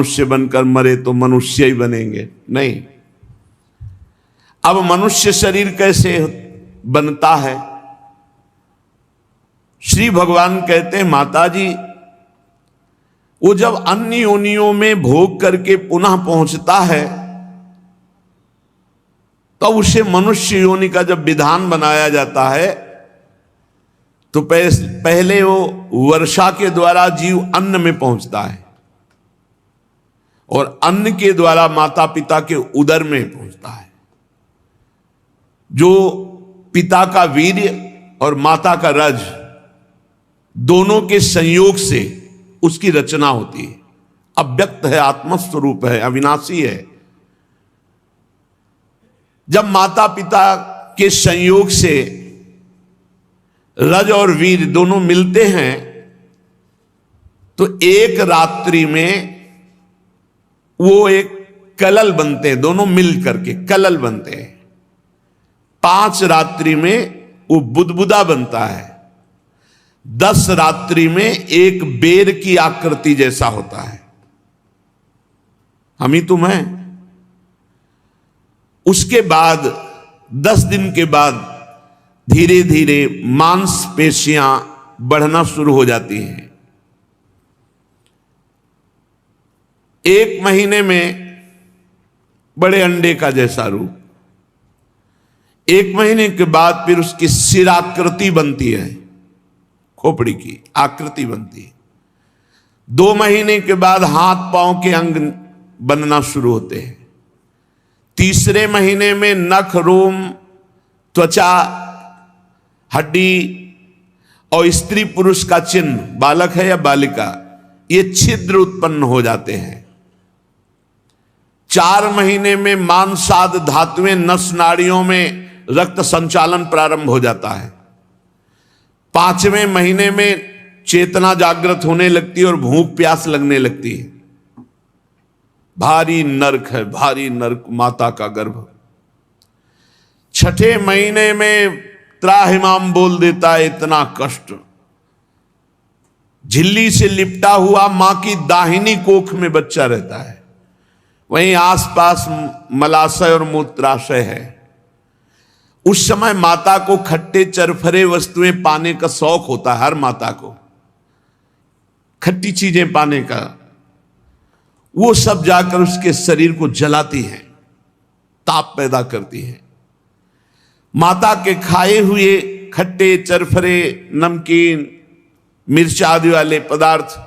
मनुष्य बनकर मरे तो मनुष्य ही बनेंगे, नहीं। अब मनुष्य शरीर कैसे बनता है? श्री भगवान कहते हैं, माता जी, वो जब अन्य योनियों में भोग करके पुनः पहुंचता है तो उसे मनुष्य योनि का जब विधान बनाया जाता है तो पहले वो वर्षा के द्वारा जीव अन्न में पहुंचता है और अन्न के द्वारा माता पिता के उदर में पहुंचता है। जो पिता का वीर्य और माता का रज दोनों के संयोग से उसकी रचना होती है। अव्यक्त है, आत्मस्वरूप है, अविनाशी है। जब माता पिता के संयोग से रज और वीर दोनों मिलते हैं तो एक रात्रि में वो एक कलल बनते हैं, दोनों मिल करके कलल बनते हैं। 5 रात्रि में वो बुदबुदा बनता है। 10 रात्रि में एक बेर की आकृति जैसा होता है। हम ही तुम हैं। उसके बाद 10 दिन के बाद धीरे धीरे मांसपेशियां बढ़ना शुरू हो जाती हैं। 1 महीने में बड़े अंडे का जैसा रूप, 1 महीने के बाद फिर उसकी सिराकृति बनती है, खोपड़ी की आकृति बनती है। 2 महीने के बाद हाथ पांव के अंग बनना शुरू होते हैं। 3रे महीने में नख, रोम, त्वचा, हड्डी और स्त्री पुरुष का चिन्ह, बालक है या बालिका, ये छिद्र उत्पन्न हो जाते हैं। 4 महीने में मांसाद धातुएं नस नाड़ियों में रक्त संचालन प्रारंभ हो जाता है। 5वें महीने में चेतना जागृत होने लगती है और भूख प्यास लगने लगती है। भारी नरक है, भारी नरक माता का गर्भ। 6ठे महीने में त्राहिमाम बोल देता है, इतना कष्ट। झिल्ली से लिपटा हुआ मां की दाहिनी कोख में बच्चा रहता है, वहीं आसपास मलाशय और मूत्राशय है। उस समय माता को खट्टे चरफरे वस्तुएं पाने का शौक होता है, हर माता को खट्टी चीजें पाने का। वो सब जाकर उसके शरीर को जलाती हैं, ताप पैदा करती हैं। माता के खाए हुए खट्टे चरफरे, नमकीन, मिर्च आदि वाले पदार्थ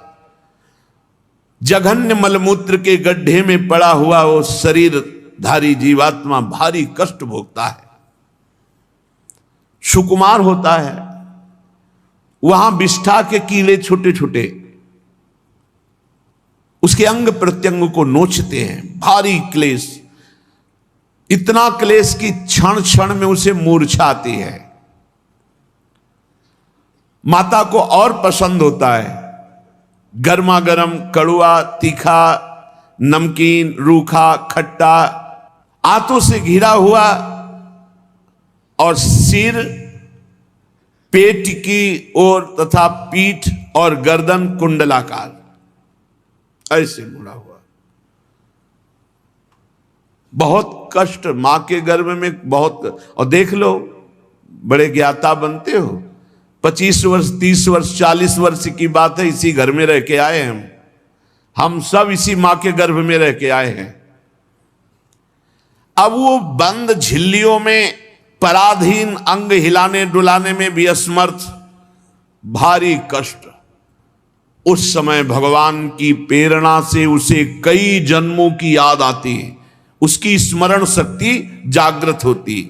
जघन्य मलमूत्र के गड्ढे में पड़ा हुआ वो शरीरधारी जीवात्मा भारी कष्ट भोगता है। सुकुमार होता है, वहां विष्ठा के कीड़े छोटे छोटे उसके अंग प्रत्यंग को नोचते हैं। भारी क्लेश, इतना क्लेश कि क्षण क्षण में उसे मूर्छा आती है। माता को और पसंद होता है गर्मा गर्म, कड़वा, तीखा, नमकीन, रूखा, खट्टा, आंतों से घिरा हुआ और सिर, पेट की ओर तथा पीठ और गर्दन कुंडलाकार ऐसे मुड़ा हुआ। बहुत कष्ट मां के गर्भ में, बहुत। और देख लो, बड़े ज्ञाता बनते हो। 25 वर्ष, 30 वर्ष, 40 वर्ष की बात है, इसी घर में रह के आए हैं हम सब इसी मां के गर्भ में रह के आए हैं। अब वो बंद झिल्लियों में पराधीन, अंग हिलाने डुलाने में भी असमर्थ, भारी कष्ट। उस समय भगवान की प्रेरणा से उसे कई जन्मों की याद आती, उसकी स्मरण शक्ति जागृत होती।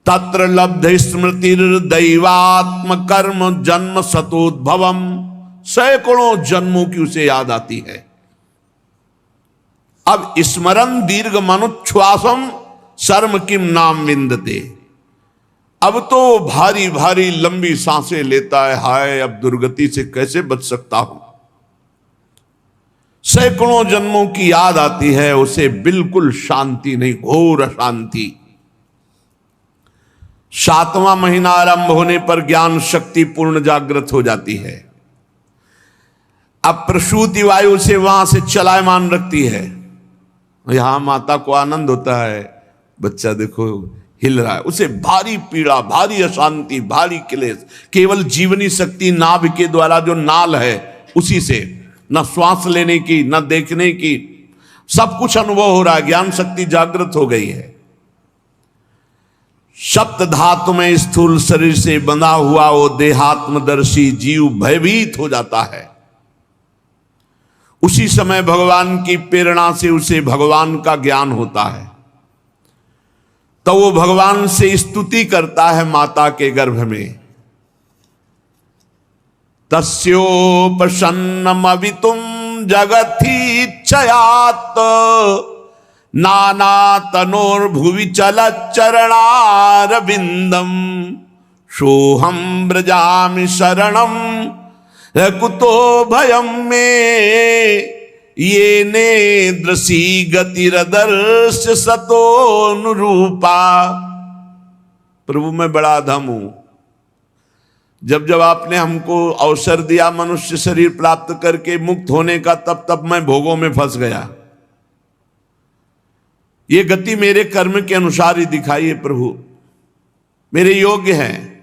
तत्र लब्ध स्मृतिर दैवात्म कर्म जन्म सतोद्भवम, सैकड़ों जन्मों की उसे याद आती है। अब स्मरण दीर्घ मनुच्छ्वासम शर्म किम नाम विंदते। अब तो भारी भारी लंबी सांसें लेता है, हाय अब दुर्गति से कैसे बच सकता हूं। सैकड़ों जन्मों की याद आती है, उसे बिल्कुल शांति नहीं, घोर अशांति। 7वां महीना आरंभ होने पर ज्ञान शक्ति पूर्ण जागृत हो जाती है। अब प्रसूति वायु से वहां से चलायमान रखती है। यहां माता को आनंद होता है, बच्चा देखो हिल रहा है, उसे भारी पीड़ा, भारी अशांति, भारी क्लेश, केवल जीवनी शक्ति नाभि के द्वारा जो नाल है उसी से, न श्वास लेने की न देखने की, सब कुछ अनुभव हो रहा है, ज्ञान शक्ति जागृत हो गई है। सप्त धातु में स्थूल शरीर से बंधा हुआ वो देहात्मदर्शी जीव भयभीत हो जाता है। उसी समय भगवान की प्रेरणा से उसे भगवान का ज्ञान होता है, तो वो भगवान से स्तुति करता है माता के गर्भ में। तस्योपसन्नमवितुम जगतीच्छयात् नाना तनोर्भुवि चलच्चरणारविंदम सोहम ब्रजामि शरणम कुतो भयम में ये नेद्रसी गतिरदर्श सतोनुरूपा। प्रभु मैं बड़ा अधम हूं, जब जब आपने हमको अवसर दिया मनुष्य शरीर प्राप्त करके मुक्त होने का, तब तब मैं भोगों में फंस गया। ये गति मेरे कर्म के अनुसार ही दिखाई है प्रभु, मेरे योग्य हैं।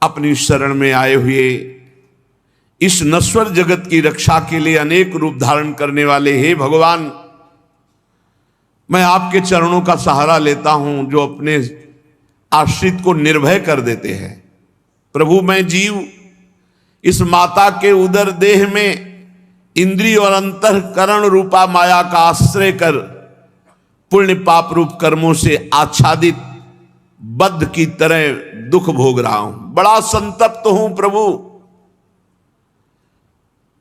अपनी शरण में आए हुए इस नश्वर जगत की रक्षा के लिए अनेक रूप धारण करने वाले हे भगवान, मैं आपके चरणों का सहारा लेता हूं जो अपने आश्रित को निर्भय कर देते हैं। प्रभु मैं जीव इस माता के उदर देह में इंद्रिय और अंतःकरण रूपा माया का आश्रय कर पुण्य पाप रूप कर्मों से आच्छादित बद्ध की तरह दुख भोग रहा हूं, बड़ा संतप्त हूं प्रभु।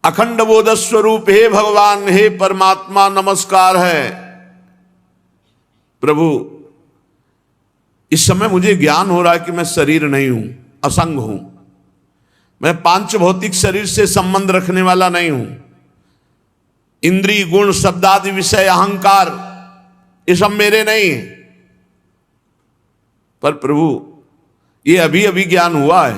अखंड बोध स्वरूप हे भगवान, हे परमात्मा नमस्कार है। प्रभु इस समय मुझे ज्ञान हो रहा है कि मैं शरीर नहीं हूं, असंग हूं, मैं पांच भौतिक शरीर से संबंध रखने वाला नहीं हूं। इंद्रिय गुण शब्दादि विषय अहंकार ये सब मेरे नहीं है। पर प्रभु ये अभी अभी ज्ञान हुआ है।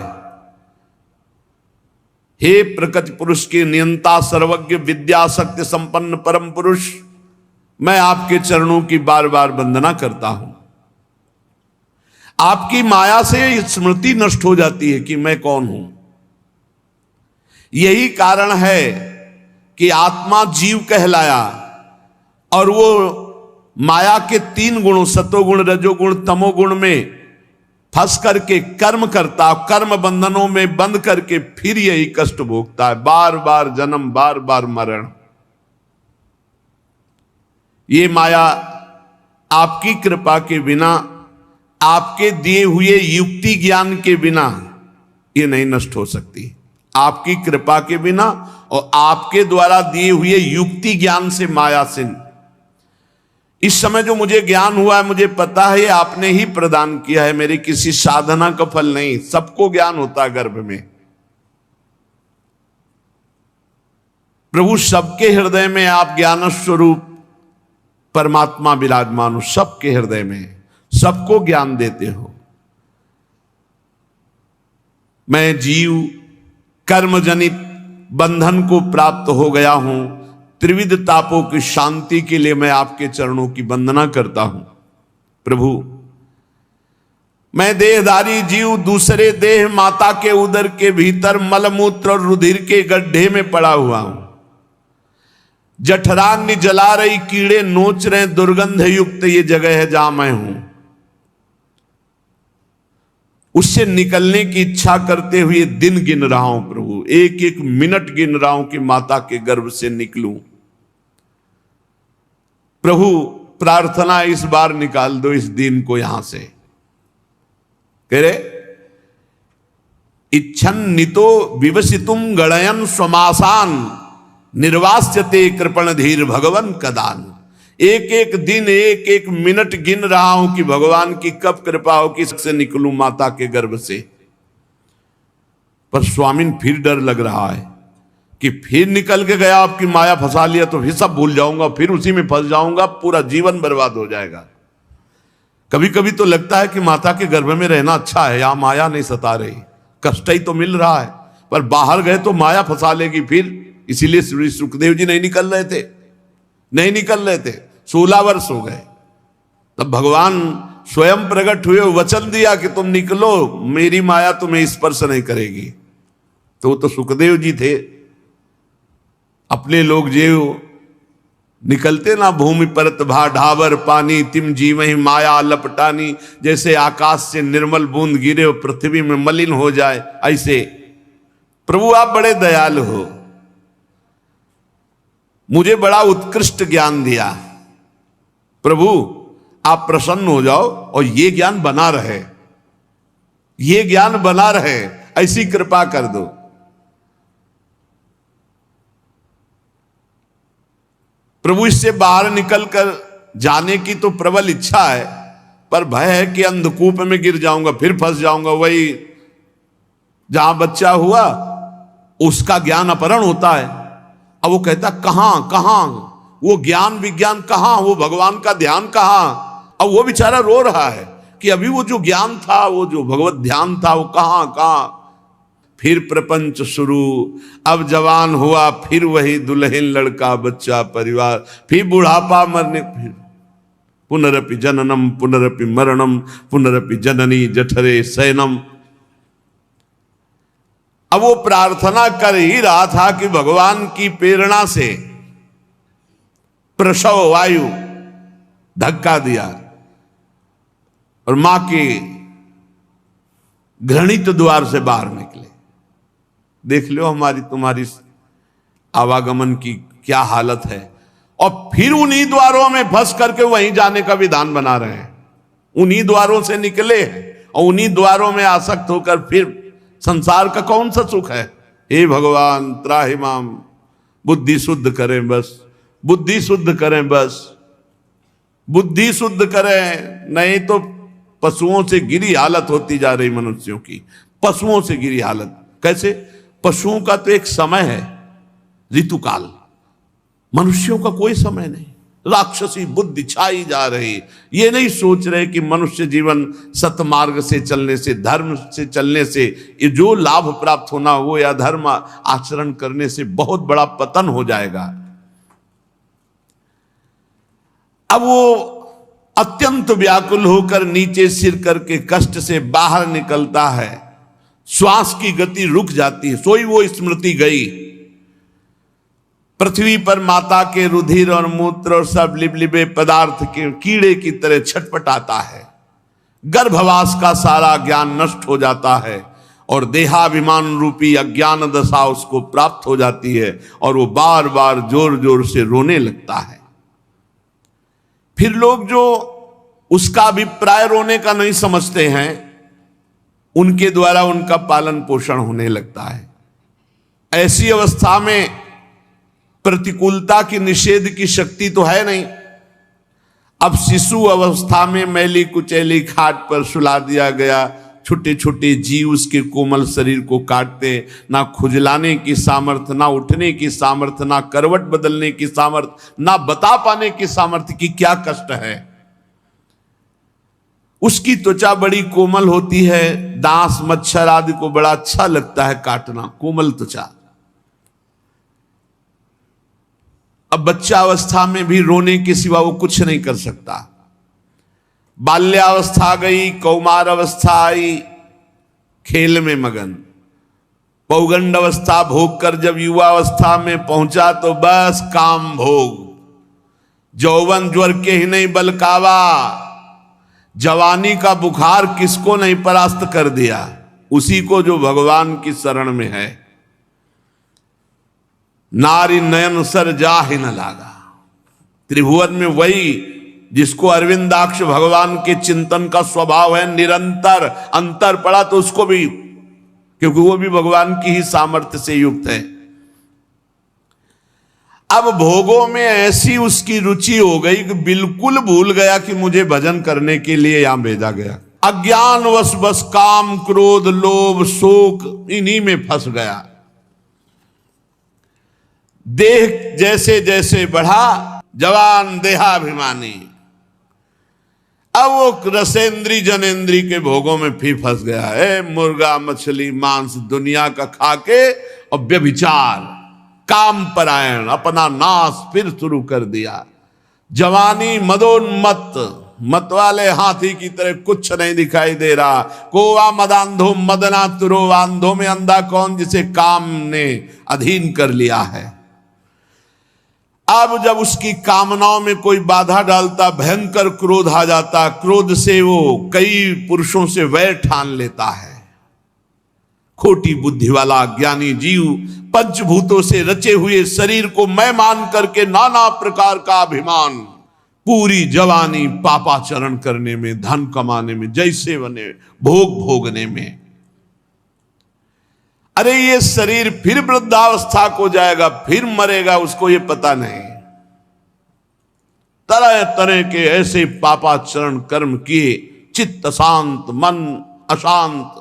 हे प्रकृति पुरुष के नियंता सर्वज्ञ विद्या शक्ति संपन्न परम पुरुष, मैं आपके चरणों की बार बार वंदना करता हूं। आपकी माया से स्मृति नष्ट हो जाती है कि मैं कौन हूं। यही कारण है कि आत्मा जीव कहलाया और वो माया के तीन गुणों सतोगुण रजोगुण तमोगुण में फंस करके कर्म करता, कर्म बंधनों में बंद करके फिर यही कष्ट भोगता है, बार बार जन्म बार बार मरण। ये माया आपकी कृपा के बिना, आपके दिए हुए युक्ति ज्ञान के बिना ये नहीं नष्ट हो सकती। आपकी कृपा के बिना और आपके द्वारा दिए हुए युक्ति ज्ञान से माया से इस समय जो मुझे ज्ञान हुआ है, मुझे पता है आपने ही प्रदान किया है, मेरी किसी साधना का फल नहीं। सबको ज्ञान होता है गर्भ में। प्रभु सबके हृदय में आप ज्ञान स्वरूप परमात्मा विराजमान हो, सबके हृदय में सबको ज्ञान देते हो। मैं जीव कर्म जनित बंधन को प्राप्त हो गया हूं, त्रिविध तापों की शांति के लिए मैं आपके चरणों की वंदना करता हूं। प्रभु मैं देहधारी जीव दूसरे देह माता के उदर के भीतर मलमूत्र और रुधिर के गड्ढे में पड़ा हुआ हूं। जठराग्नि जला रही, कीड़े नोच रहे, दुर्गंध युक्त ये जगह है जहां मैं हूं। उससे निकलने की इच्छा करते हुए दिन गिन रहा हूं प्रभु, एक एक मिनट गिन रहा हूं कि माता के गर्भ से निकलूं। प्रभु प्रार्थना इस बार निकाल दो इस दिन को यहां से। कह रहे इच्छन नितो विवसितुम गणयन स्वमासान निर्वास्यते कृपण धीर भगवन कदान। एक एक दिन एक एक मिनट गिन रहा हूं कि भगवान की कब कृपा हो कि इससे निकलूं माता के गर्भ से। पर स्वामिन फिर डर लग रहा है कि फिर निकल के गया, आपकी माया फंसा लिया तो फिर सब भूल जाऊंगा, फिर उसी में फंस जाऊंगा, पूरा जीवन बर्बाद हो जाएगा। कभी कभी तो लगता है कि माता के गर्भ में रहना अच्छा है, यहां माया नहीं सता रही, कष्ट ही तो मिल रहा है, पर बाहर गए तो माया फंसा लेगी फिर, इसीलिए श्री सुखदेव जी नहीं निकल रहे थे। 16 वर्ष हो गए, तब भगवान स्वयं प्रकट हुए, वचन दिया कि तुम निकलो, मेरी माया तुम्हें स्पर्श नहीं करेगी। तो वो तो सुखदेव जी थे, अपने लोग जो निकलते ना, भूमि परत भा ढाबर पानी, तिम जीवहि माया लपटानी, जैसे आकाश से निर्मल बूंद गिरे और पृथ्वी में मलिन हो जाए, ऐसे प्रभु आप बड़े दयालु हो, मुझे बड़ा उत्कृष्ट ज्ञान दिया, प्रभु आप प्रसन्न हो जाओ और ये ज्ञान बना रहे, ऐसी कृपा कर दो। प्रभु इससे बाहर निकलकर जाने की तो प्रबल इच्छा है, पर भय है कि अंधकूप में गिर जाऊंगा, फिर फंस जाऊंगा, वही जहां बच्चा हुआ उसका ज्ञान अपहरण होता है। अब वो कहता कहां वो ज्ञान विज्ञान कहां, वो भगवान का ध्यान कहां। अब वो बेचारा रो रहा है कि अभी वो जो ज्ञान था, वो जो भगवत ध्यान था, वो कहां। फिर प्रपंच शुरू, अब जवान हुआ, फिर वही दुल्हन लड़का बच्चा परिवार, फिर बुढ़ापा मरने, फिर पुनरपि जननम पुनरपि मरणम पुनरपि जननी जठरे शयनम। अब वो प्रार्थना कर ही रहा था कि भगवान की प्रेरणा से प्रसव वायु धक्का दिया और मां के घृणित द्वार से बाहर निकले। देख लो हमारी तुम्हारी आवागमन की क्या हालत है। और फिर उन्हीं द्वारों में फंस करके वहीं जाने का विधान बना रहे हैं, उन्हीं द्वारों से निकले हैं और उन्हीं द्वारों में आसक्त होकर फिर संसार का कौन सा सुख है। हे भगवान त्राहिमाम, बुद्धि शुद्ध करें बस, बुद्धि शुद्ध करें बस, बुद्धि शुद्ध करें, नहीं तो पशुओं से गिरी हालत होती जा रही मनुष्यों की, पशुओं से गिरी हालत। कैसे? पशुओं का तो एक समय है ऋतुकाल, मनुष्यों का कोई समय नहीं। राक्षसी बुद्धि छाई जा रही, ये नहीं सोच रहे कि मनुष्य जीवन सतमार्ग से चलने से, धर्म से चलने से ये जो लाभ प्राप्त होना, वो या धर्म आचरण करने से बहुत बड़ा पतन हो जाएगा। अब वो अत्यंत व्याकुल होकर नीचे सिर करके कष्ट से बाहर निकलता है, श्वास की गति रुक जाती है, सोई वो स्मृति गई। पृथ्वी पर माता के रुधिर और मूत्र और सब लिबलिबे पदार्थ के कीड़े की तरह छटपटाता है। गर्भवास का सारा ज्ञान नष्ट हो जाता है और देहाभिमान रूपी अज्ञान दशा उसको प्राप्त हो जाती है और वो बार बार जोर जोर से रोने लगता है। फिर लोग जो उसका अभिप्राय रोने का नहीं समझते हैं, उनके द्वारा उनका पालन पोषण होने लगता है। ऐसी अवस्था में प्रतिकूलता की निषेध की शक्ति तो है नहीं। अब शिशु अवस्था में मैली कुचैली खाट पर सुला दिया गया, छोटे छोटे जीव उसके कोमल शरीर को काटते, ना खुजलाने की सामर्थ्य, ना उठने की सामर्थ्य, ना करवट बदलने की सामर्थ्य, ना बता पाने की सामर्थ्य कि क्या कष्ट है। उसकी त्वचा बड़ी कोमल होती है, डांस मच्छर आदि को बड़ा अच्छा लगता है काटना, कोमल त्वचा। अब बच्चा अवस्था में भी रोने के सिवा वो कुछ नहीं कर सकता। बाल्यावस्था गई, कौमार अवस्था आई, खेल में मगन। पौगंड अवस्था भोग कर जब युवा अवस्था में पहुंचा तो बस काम भोग। जौवन ज्वर के ही नहीं बलकावा, जवानी का बुखार किसको नहीं परास्त कर दिया, उसी को जो भगवान की शरण में है। नारी नयन सर जाहि न लागा, त्रिभुवन में वही जिसको अरविंदाक्ष भगवान के चिंतन का स्वभाव है, निरंतर अंतर पड़ा तो उसको भी, क्योंकि वो भी भगवान की ही सामर्थ्य से युक्त है। अब भोगों में ऐसी उसकी रुचि हो गई कि बिल्कुल भूल गया कि मुझे भजन करने के लिए यहां भेजा गया। अज्ञानवश बस काम क्रोध लोभ शोक इन्हीं में फंस गया। देह जैसे जैसे बढ़ा, जवान देहाभिमानी, अब वो रसेंद्री जनेन्द्री के भोगों में फिर फंस गया है। मुर्गा मछली मांस दुनिया का खाके और व्यभिचार काम परायण अपना नाश फिर शुरू कर दिया। जवानी मदोन्मत्त, मत वाले हाथी की तरह कुछ नहीं दिखाई दे रहा। कोवा मदांधो मदना तुरो, अंधों में अंधा कौन जिसे काम ने अधीन कर लिया है। अब जब उसकी कामनाओं में कोई बाधा डालता, भयंकर क्रोध आ जाता। क्रोध से वो कई पुरुषों से वैर ठान लेता है। खोटी बुद्धि वाला ज्ञानी जीव पंचभूतों से रचे हुए शरीर को मैं मान करके नाना प्रकार का अभिमान, पूरी जवानी पापाचरण करने में, धन कमाने में, जैसे बने भोग भोगने में। अरे ये शरीर फिर वृद्धावस्था को जाएगा, फिर मरेगा, उसको ये पता नहीं। तरह तरह के ऐसे पापाचरण कर्म किए, चित्त अशांत, मन अशांत।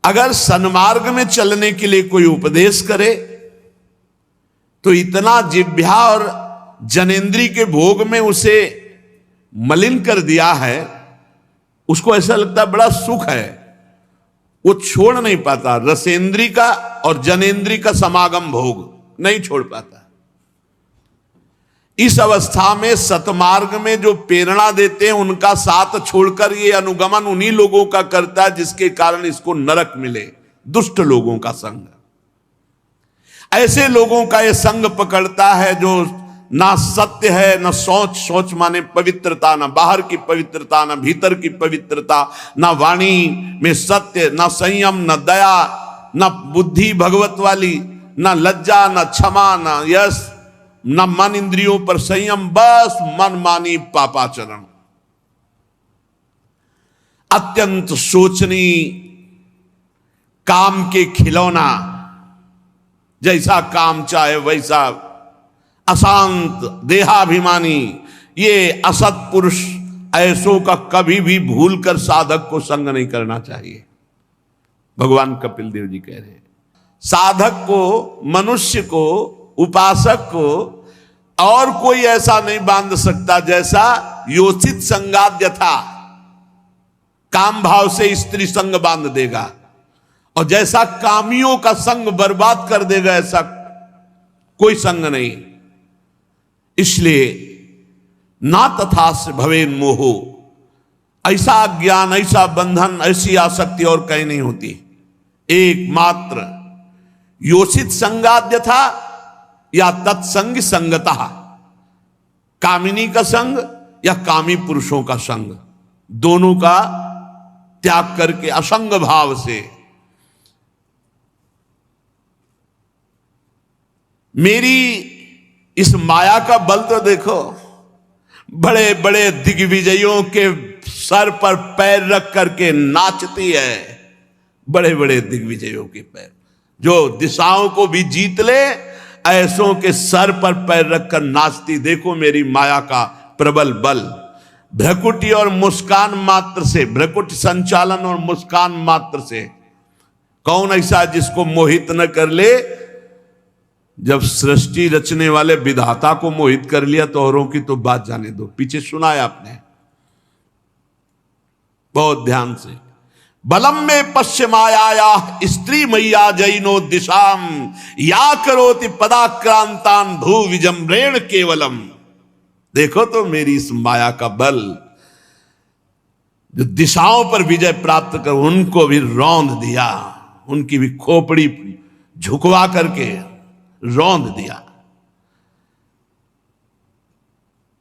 अगर सन्मार्ग में चलने के लिए कोई उपदेश करे तो इतना जिह्वा और जनेन्द्री के भोग में उसे मलिन कर दिया है, उसको ऐसा लगता है बड़ा सुख है, वो छोड़ नहीं पाता। रसेंद्री का और जनेन्द्री का समागम भोग नहीं छोड़ पाता। इस अवस्था में सतमार्ग में जो प्रेरणा देते हैं उनका साथ छोड़कर ये अनुगमन उन्हीं लोगों का करता है जिसके कारण इसको नरक मिले, दुष्ट लोगों का संग। ऐसे लोगों का ये संग पकड़ता है जो ना सत्य है, ना सोच, सोच माने पवित्रता, ना बाहर की पवित्रता, ना भीतर की पवित्रता, ना वाणी में सत्य, ना संयम, ना दया, ना बुद्धि भगवत वाली, ना लज्जा, ना क्षमा, ना यश, न मन इंद्रियों पर संयम, बस मनमानी पापाचरण। अत्यंत सोचनी, काम के खिलौना, जैसा काम चाहे वैसा, अशांत, देहाभिमानी। ये असत पुरुष ऐसों का कभी भी भूल कर साधक को संग नहीं करना चाहिए। भगवान कपिल देव जी कह रहे हैं साधक को, मनुष्य को, उपासक को और कोई ऐसा नहीं बांध सकता जैसा योचित संगाद्य था। काम भाव से स्त्री संग बांध देगा और जैसा कामियों का संग बर्बाद कर देगा, ऐसा कोई संग नहीं। इसलिए ना तथा से भवेन मोहो, ऐसा ज्ञान, ऐसा बंधन, ऐसी आसक्ति और कहीं नहीं होती। एकमात्र योचित संगाद्य था या तत्संग संगता, कामिनी का संग या कामी पुरुषों का संग, दोनों का त्याग करके असंग भाव से मेरी इस माया का बल तो देखो। बड़े बड़े दिग्विजयों के सर पर पैर रख करके नाचती है। बड़े बड़े दिग्विजयों के पैर, जो दिशाओं को भी जीत ले, ऐसों के सर पर पैर रखकर नाचती। देखो मेरी माया का प्रबल बल। भ्रकुटी और मुस्कान मात्र से, भ्रकुटी संचालन और मुस्कान मात्र से कौन ऐसा जिसको मोहित न कर ले। जब सृष्टि रचने वाले विधाता को मोहित कर लिया तो औरों की तो बात जाने दो। पीछे सुना है आपने, बहुत ध्यान से। बलम में पश्चिमाया स्त्री मैया जैनो दिशाम या करोति पदाक्रांतान भू विजम्रेण केवलम। देखो तो मेरी इस माया का बल, जो दिशाओं पर विजय प्राप्त कर उनको भी रौंद दिया, उनकी भी खोपड़ी झुकवा करके रौंद दिया।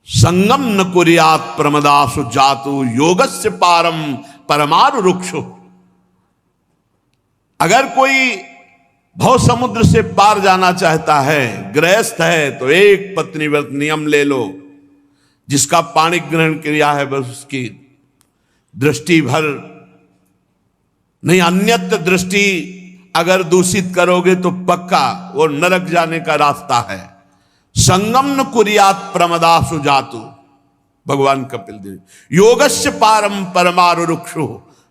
संगम न कुर्यात प्रमदासु जातु योगस्य पारम परमारु रुक्षु। अगर कोई भव समुद्र से पार जाना चाहता है, गृहस्थ है, तो एक पत्नी व्रत नियम ले लो। जिसका पाणी ग्रहण क्रिया है बस उसकी दृष्टि भर नहीं, अन्यत्र दृष्टि अगर दूषित करोगे तो पक्का वो नरक जाने का रास्ता है। संगम न कुर्यात प्रमदासु जातु, भगवान कपिल देव। योगस्य पारम परमारु रुक्षु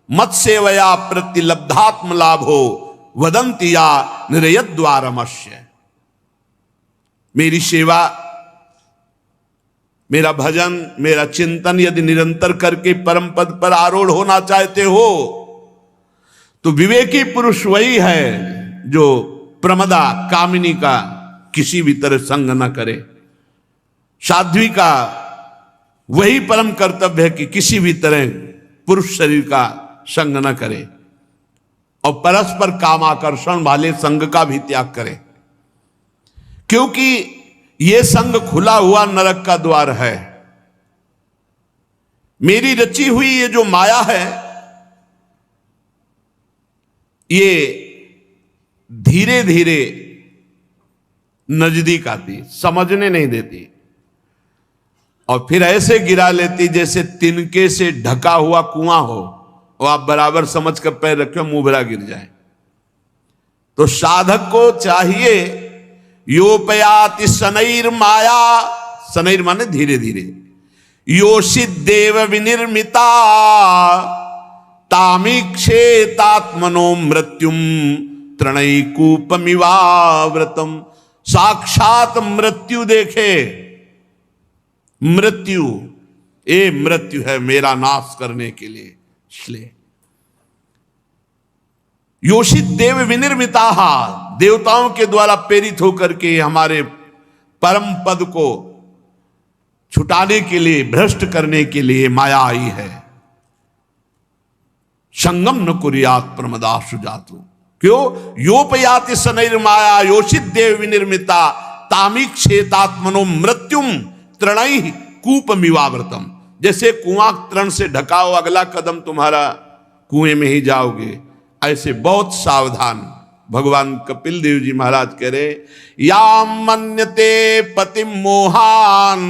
मत सेवया प्रतिलब्धात्म लाभो वदंती या निरयत द्वारमश्य। मेरी सेवा मेरा भजन, मेरा चिंतन यदि निरंतर करके परम पद पर आरूढ़ होना चाहते हो तो विवेकी पुरुष वही है जो प्रमदा कामिनी का किसी भी तरह संग न करे। साध्वी का वही परम कर्तव्य है कि किसी भी तरह पुरुष शरीर का संग न करे और परस्पर काम आकर्षण वाले संग का भी त्याग करे, क्योंकि यह संग खुला हुआ नरक का द्वार है। मेरी रची हुई ये जो माया है ये धीरे धीरे नजदीक आती, समझने नहीं देती और फिर ऐसे गिरा लेती जैसे तिनके से ढका हुआ कुआं हो और आप बराबर समझ कर पैर रखे मुंह गिर जाए। तो साधक को चाहिए योपयाति शनैर माया, शनैर माने धीरे धीरे, योषित देव विनिर्मिता तामीक्षेतात्मनो मृत्युम तृणैकूपमिवाव्रतम। साक्षात मृत्यु देखे, मृत्यु ए मृत्यु है मेरा नाश करने के लिए। इसलिए योषित देव विनिर्मिता, देवताओं के द्वारा प्रेरित होकर के हमारे परम पद को छुटाने के लिए, भ्रष्ट करने के लिए माया आई है। संगम न कुर्यात प्रमदासु जातु, क्यों? योपयाति शनैर माया योषित देव विनिर्मिता तामीक्षेतात्मनो मृत्युम तृणै कूपमिवाव्रतम। जैसे कुआं तृण से ढका हो, अगला कदम तुम्हारा कुएं में ही जाओगे, ऐसे बहुत सावधान। भगवान कपिल देव जी महाराज कह रहे, या मन्यते पतिम मोहान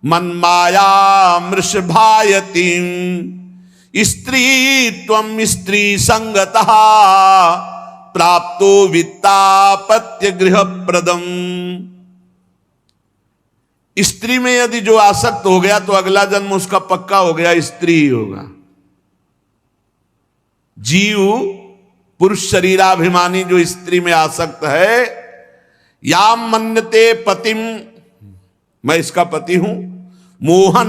मनमाया मृषभायति स्त्री त्वं स्त्री संगतः प्राप्तो वित्तापत्य गृह प्रदम। स्त्री में यदि जो आसक्त हो गया तो अगला जन्म उसका पक्का हो गया, स्त्री ही होगा। जीव पुरुष शरीराभिमानी जो स्त्री में आसक्त है, या मन्यते पतिम, मैं इसका पति हूं, मोहन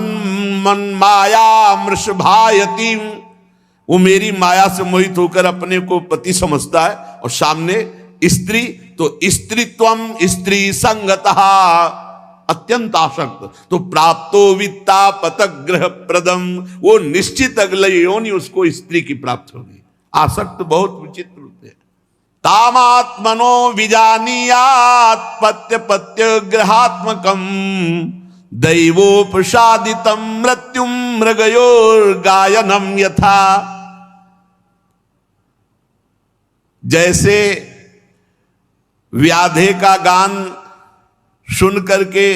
मन माया मृषभायति, वो मेरी माया से मोहित होकर अपने को पति समझता है, और सामने स्त्री, तो स्त्रीत्वम स्त्री संगतः अत्यंत आसक्त, तो प्राप्तो वित्ता पतक ग्रह प्रदम, वो निश्चित अगले योनि उसको स्त्री की प्राप्त होगी। आसक्त बहुत विचित्र होते हैं। तामात्मनो विजानीयात् पत्य पत्य ग्रहात्मकम दैवोपसादितम मृत्युम मृगयोर्गायनम यथा। जैसे व्याधे का गान सुन करके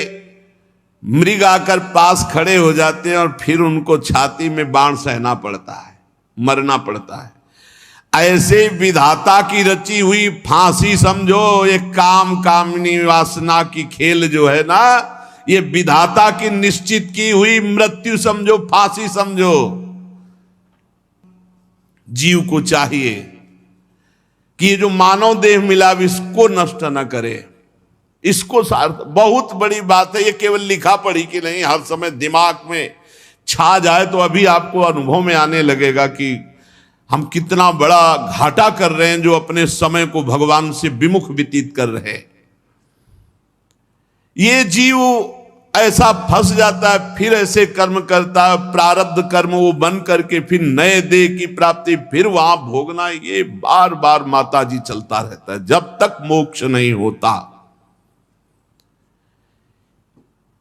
मृग आकर पास खड़े हो जाते हैं और फिर उनको छाती में बाण सहना पड़ता है, मरना पड़ता है, ऐसे विधाता की रची हुई फांसी समझो, ये काम कामनी वासना की खेल जो है ना, ये विधाता की निश्चित की हुई मृत्यु समझो, फांसी समझो। जीव को चाहिए कि ये जो मानव देह मिला इसको नष्ट न करे, इसको सार्थ। बहुत बड़ी बात है ये, केवल लिखा पढ़ी की नहीं, हर समय दिमाग में छा जाए तो अभी आपको अनुभव में आने लगेगा कि हम कितना बड़ा घाटा कर रहे हैं जो अपने समय को भगवान से विमुख व्यतीत कर रहे हैं। ये जीव ऐसा फंस जाता है, फिर ऐसे कर्म करता है, प्रारब्ध कर्म वो बन करके फिर नए देह की प्राप्ति, फिर वहां भोगना, ये बार बार माता जी चलता रहता है जब तक मोक्ष नहीं होता।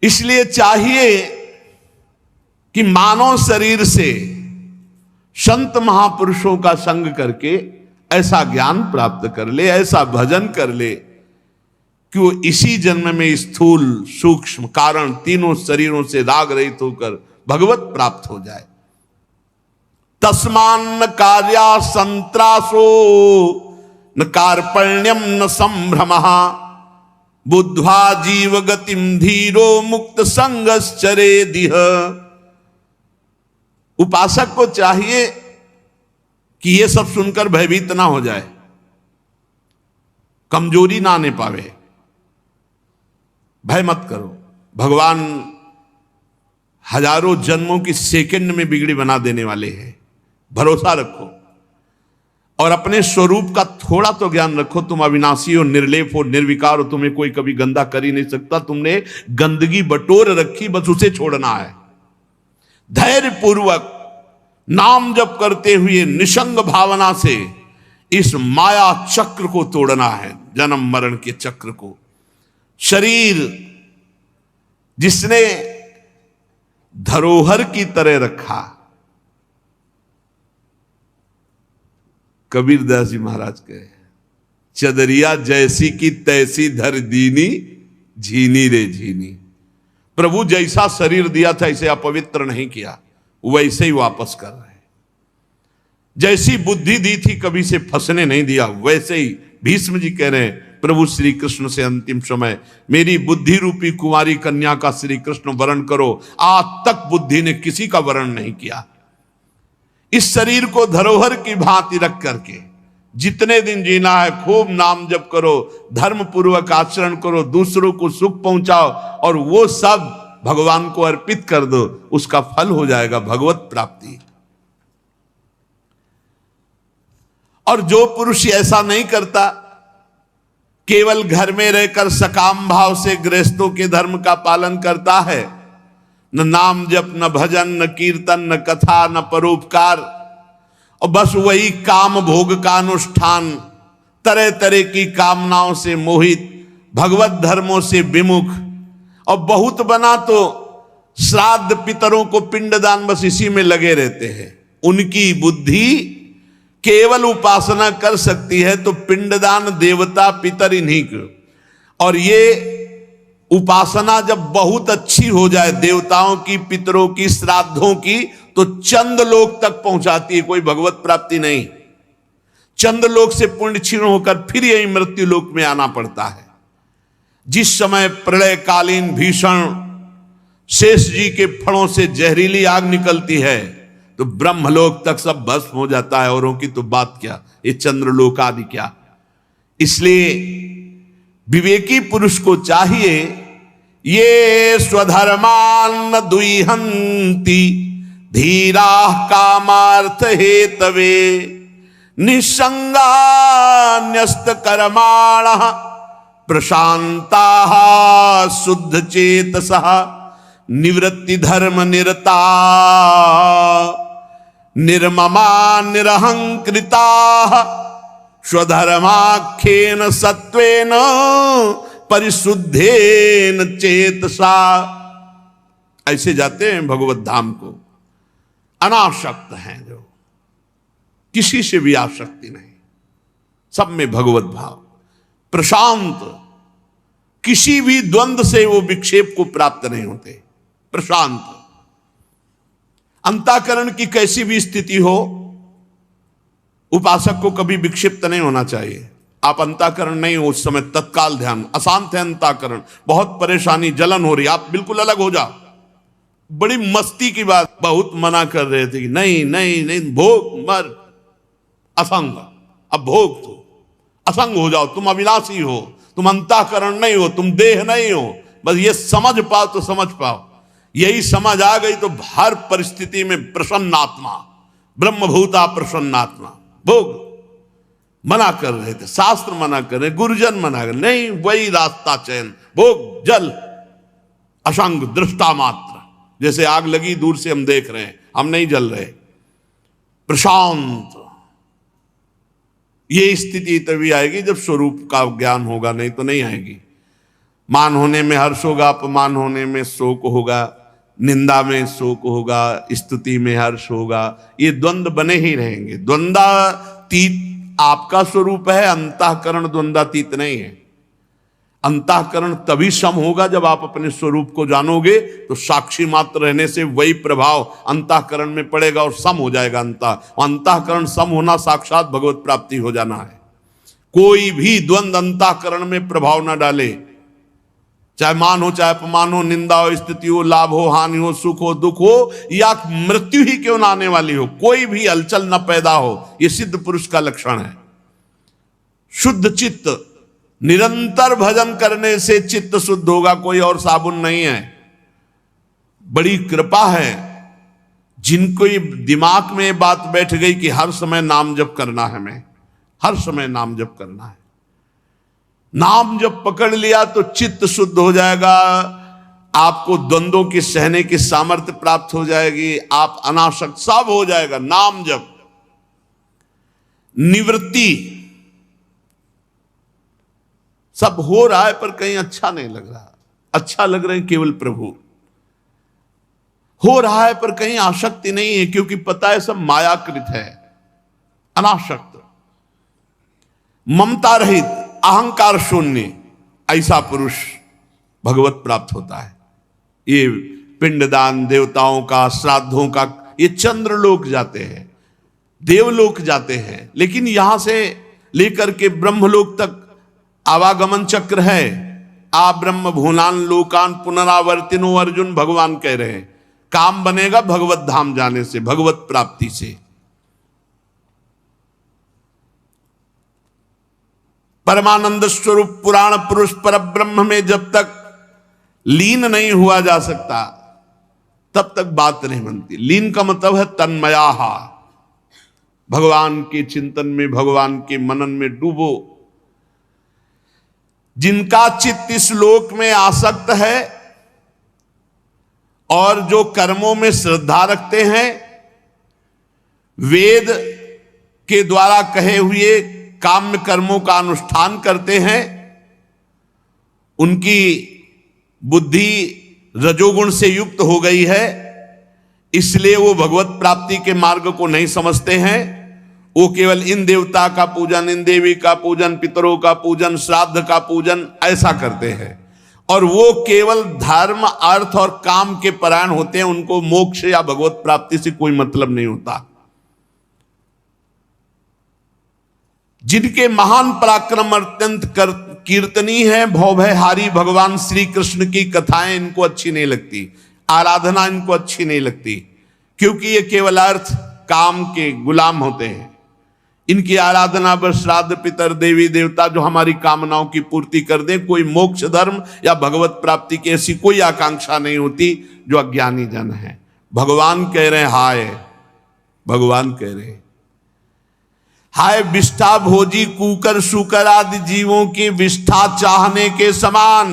इसलिए चाहिए कि मानव शरीर से संत महापुरुषों का संग करके ऐसा ज्ञान प्राप्त कर ले, ऐसा भजन कर ले कि वो इसी जन्म में स्थूल सूक्ष्म कारण तीनों शरीरों से राग रहित होकर भगवत प्राप्त हो जाए। तस्मान कार्या संत्रासो न कार्पण्यम न संभ्रमः बुद्ध्वा जीव गतिम धीरो मुक्त संगश्चरे दिह। उपासक को चाहिए कि ये सब सुनकर भयभीत ना हो जाए, कमजोरी ना आने पावे। भय मत करो, भगवान हजारों जन्मों की सेकंड में बिगड़ी बना देने वाले हैं। भरोसा रखो और अपने स्वरूप का थोड़ा तो ज्ञान रखो। तुम अविनाशी हो, निर्लेप हो, निर्विकार हो, तुम्हें कोई कभी गंदा कर ही नहीं सकता। तुमने गंदगी बटोर रखी, बस उसे छोड़ना है। धैर्य पूर्वक नाम जप करते हुए निसंग भावना से इस माया चक्र को तोड़ना है, जन्म मरण के चक्र को। शरीर जिसने धरोहर की तरह रखा, कबीरदास जी महाराज कहे, चदरिया जैसी की तैसी धर दीनी, झीनी रे झीनी। प्रभु जैसा शरीर दिया था इसे अपवित्र नहीं किया, वैसे ही वापस कर रहे हैं। जैसी बुद्धि दी थी कभी से फंसने नहीं दिया, वैसे ही भीष्म जी कह रहे हैं प्रभु श्री कृष्ण से अंतिम समय, मेरी बुद्धि रूपी कुमारी कन्या का श्री कृष्ण वरण करो। आज तक बुद्धि ने किसी का वरण नहीं किया। इस शरीर को धरोहर की भांति रख करके जितने दिन जीना है खूब नाम जप करो, धर्म पूर्वक आचरण करो, दूसरों को सुख पहुंचाओ और वो सब भगवान को अर्पित कर दो। उसका फल हो जाएगा भगवत प्राप्ति। और जो पुरुष ऐसा नहीं करता, केवल घर में रहकर सकाम भाव से गृहस्थों के धर्म का पालन करता है, न नाम जप, न भजन, न कीर्तन, न कथा, न परोपकार, और बस वही काम भोग का अनुष्ठान, तरह तरह की कामनाओं से मोहित, भगवत धर्मों से विमुख, और बहुत बना तो श्राद्ध पितरों को पिंडदान, बस इसी में लगे रहते हैं। उनकी बुद्धि केवल उपासना कर सकती है तो पिंडदान, देवता, पितर इन्हीं को। और ये उपासना जब बहुत अच्छी हो जाए देवताओं की, पितरों की, श्राद्धों की, तो चंद लोक तक पहुंचाती है, कोई भगवत प्राप्ति नहीं। चंद लोक से पुण्य क्षीण होकर फिर यही मृत्यु लोक में आना पड़ता है। जिस समय प्रलयकालीन भीषण शेष जी के फणों से जहरीली आग निकलती है तो ब्रह्मलोक तक सब भस्म हो जाता है। औरों की तो बात क्या, ये चंद्रलोक आदि क्या। इसलिए विवेकी पुरुष को चाहिए, ये स्वधर्मान दुईहंती धीरा कामार्थ हेतवे निसंगा न्यस्त कर्माण प्रशांता शुद्ध चेतसः निवृत्ति धर्म निरता निर्ममा निरहंकृता स्वधर्माख्येन सत्वेन परिशुद्धेन चेतसा। ऐसे जाते हैं भगवत धाम को, अनासक्त हैं, जो किसी से भी आसक्ति नहीं, सब में भगवत भाव, प्रशांत, किसी भी द्वंद्व से वो विक्षेप को प्राप्त नहीं होते, प्रशांत। अंतःकरण की कैसी भी स्थिति हो, उपासक को कभी विक्षिप्त नहीं होना चाहिए। आप अंतःकरण नहीं हो उस समय, तत्काल ध्यान, अशांत है अंतःकरण, बहुत परेशानी, जलन हो रही, आप बिल्कुल अलग हो जाओ। बड़ी मस्ती की बात, बहुत मना कर रहे थे कि नहीं नहीं नहीं, भोग मर, असंग, अब भोग तो असंग हो जाओ, तुम अविनाशी हो, तुम अंतःकरण नहीं हो, तुम देह नहीं हो, बस ये समझ पाओ तो समझ पाओ। यही समझ आ गई तो हर परिस्थिति में प्रसन्नात्मा, ब्रह्मभूता प्रसन्नात्मा। भोग मना कर रहे थे, शास्त्र मना कर रहे, गुरुजन मना कर, नहीं, वही रास्ता चयन, भोग जल असंग दृष्टा मात्र, जैसे आग लगी दूर से हम देख रहे हैं, हम नहीं जल रहे, प्रशांत। ये स्थिति तभी आएगी जब स्वरूप का ज्ञान होगा, नहीं तो नहीं आएगी। मान होने में हर्ष होगा, अपमान होने में शोक होगा, निंदा में शोक होगा, स्तुति में हर्ष होगा, ये द्वंद्व बने ही रहेंगे। द्वंद्वातीत आपका स्वरूप है, अंतःकरण द्वंद्वातीत नहीं है। अंतःकरण तभी सम होगा जब आप अपने स्वरूप को जानोगे, तो साक्षी मात्र रहने से वही प्रभाव अंतःकरण में पड़ेगा और सम हो जाएगा। अंतःकरण सम होना साक्षात भगवत प्राप्ति हो जाना है। कोई भी द्वंद्व अंतःकरण में प्रभाव न डाले, चाहे मान हो, चाहे अपमान हो, निंदा हो, स्थिति हो, लाभ हो, हानि हो, सुख हो, दुख हो, या मृत्यु ही क्यों ना आने वाली हो, कोई भी हलचल न पैदा हो, यह सिद्ध पुरुष का लक्षण है। शुद्ध चित्त, निरंतर भजन करने से चित्त शुद्ध होगा, कोई और साबुन नहीं है। बड़ी कृपा है जिनको ये दिमाग में ये बात बैठ गई कि हर समय नाम जप करना है, हमें हर समय नाम जप करना है। नाम जब पकड़ लिया तो चित्त शुद्ध हो जाएगा, आपको द्वंद्वों की सहने की सामर्थ्य प्राप्त हो जाएगी, आप अनासक्त सब हो जाएगा। नाम जप निवृत्ति सब हो रहा है पर कहीं अच्छा नहीं लग रहा, अच्छा लग रहे हैं केवल प्रभु। हो रहा है पर कहीं आसक्ति नहीं है, क्योंकि पता है सब मायाकृत है। अनासक्त, ममता रहित, अहंकार शून्य, ऐसा पुरुष भगवत प्राप्त होता है। ये पिंडदान, देवताओं का, श्राद्धों का, ये चंद्रलोक जाते हैं, देवलोक जाते हैं, लेकिन यहां से लेकर के ब्रह्मलोक तक आवागमन चक्र है। आ ब्रह्म भूलान लोकान पुनरावर्तिनो, अर्जुन भगवान कह रहे हैं। काम बनेगा भगवत धाम जाने से, भगवत प्राप्ति से। परमानंद स्वरूप पुराण पुरुष पर ब्रह्म में जब तक लीन नहीं हुआ जा सकता तब तक बात नहीं बनती। लीन का मतलब है तन्मया, भगवान के चिंतन में, भगवान के मनन में डूबो। जिनका चित्त इस लोक में आसक्त है और जो कर्मों में श्रद्धा रखते हैं, वेद के द्वारा कहे हुए काम्य कर्मों का अनुष्ठान करते हैं, उनकी बुद्धि रजोगुण से युक्त हो गई है, इसलिए वो भगवत प्राप्ति के मार्ग को नहीं समझते हैं। वो केवल इन देवता का पूजन, इन देवी का पूजन, पितरों का पूजन, श्राद्ध का पूजन ऐसा करते हैं, और वो केवल धर्म, अर्थ और काम के परायण होते हैं। उनको मोक्ष या भगवत प्राप्ति से कोई मतलब नहीं होता। जिनके महान पराक्रम अत्यंत कीर्तनीय है, भवभयहारी भगवान श्री कृष्ण की कथाएं इनको अच्छी नहीं लगती, आराधना इनको अच्छी नहीं लगती, क्योंकि ये केवल अर्थ काम के गुलाम होते हैं। इनकी आराधना बस श्राद्ध, पितर, देवी देवता जो हमारी कामनाओं की पूर्ति कर दें, कोई मोक्ष धर्म या भगवत प्राप्ति की ऐसी कोई आकांक्षा नहीं होती, जो अज्ञानी जन है। भगवान कह रहे हैं हाय, भगवान कह रहे हैं हाय विष्ठा भोजी कुकर शुकर आदि जीवों की विष्ठा चाहने के समान,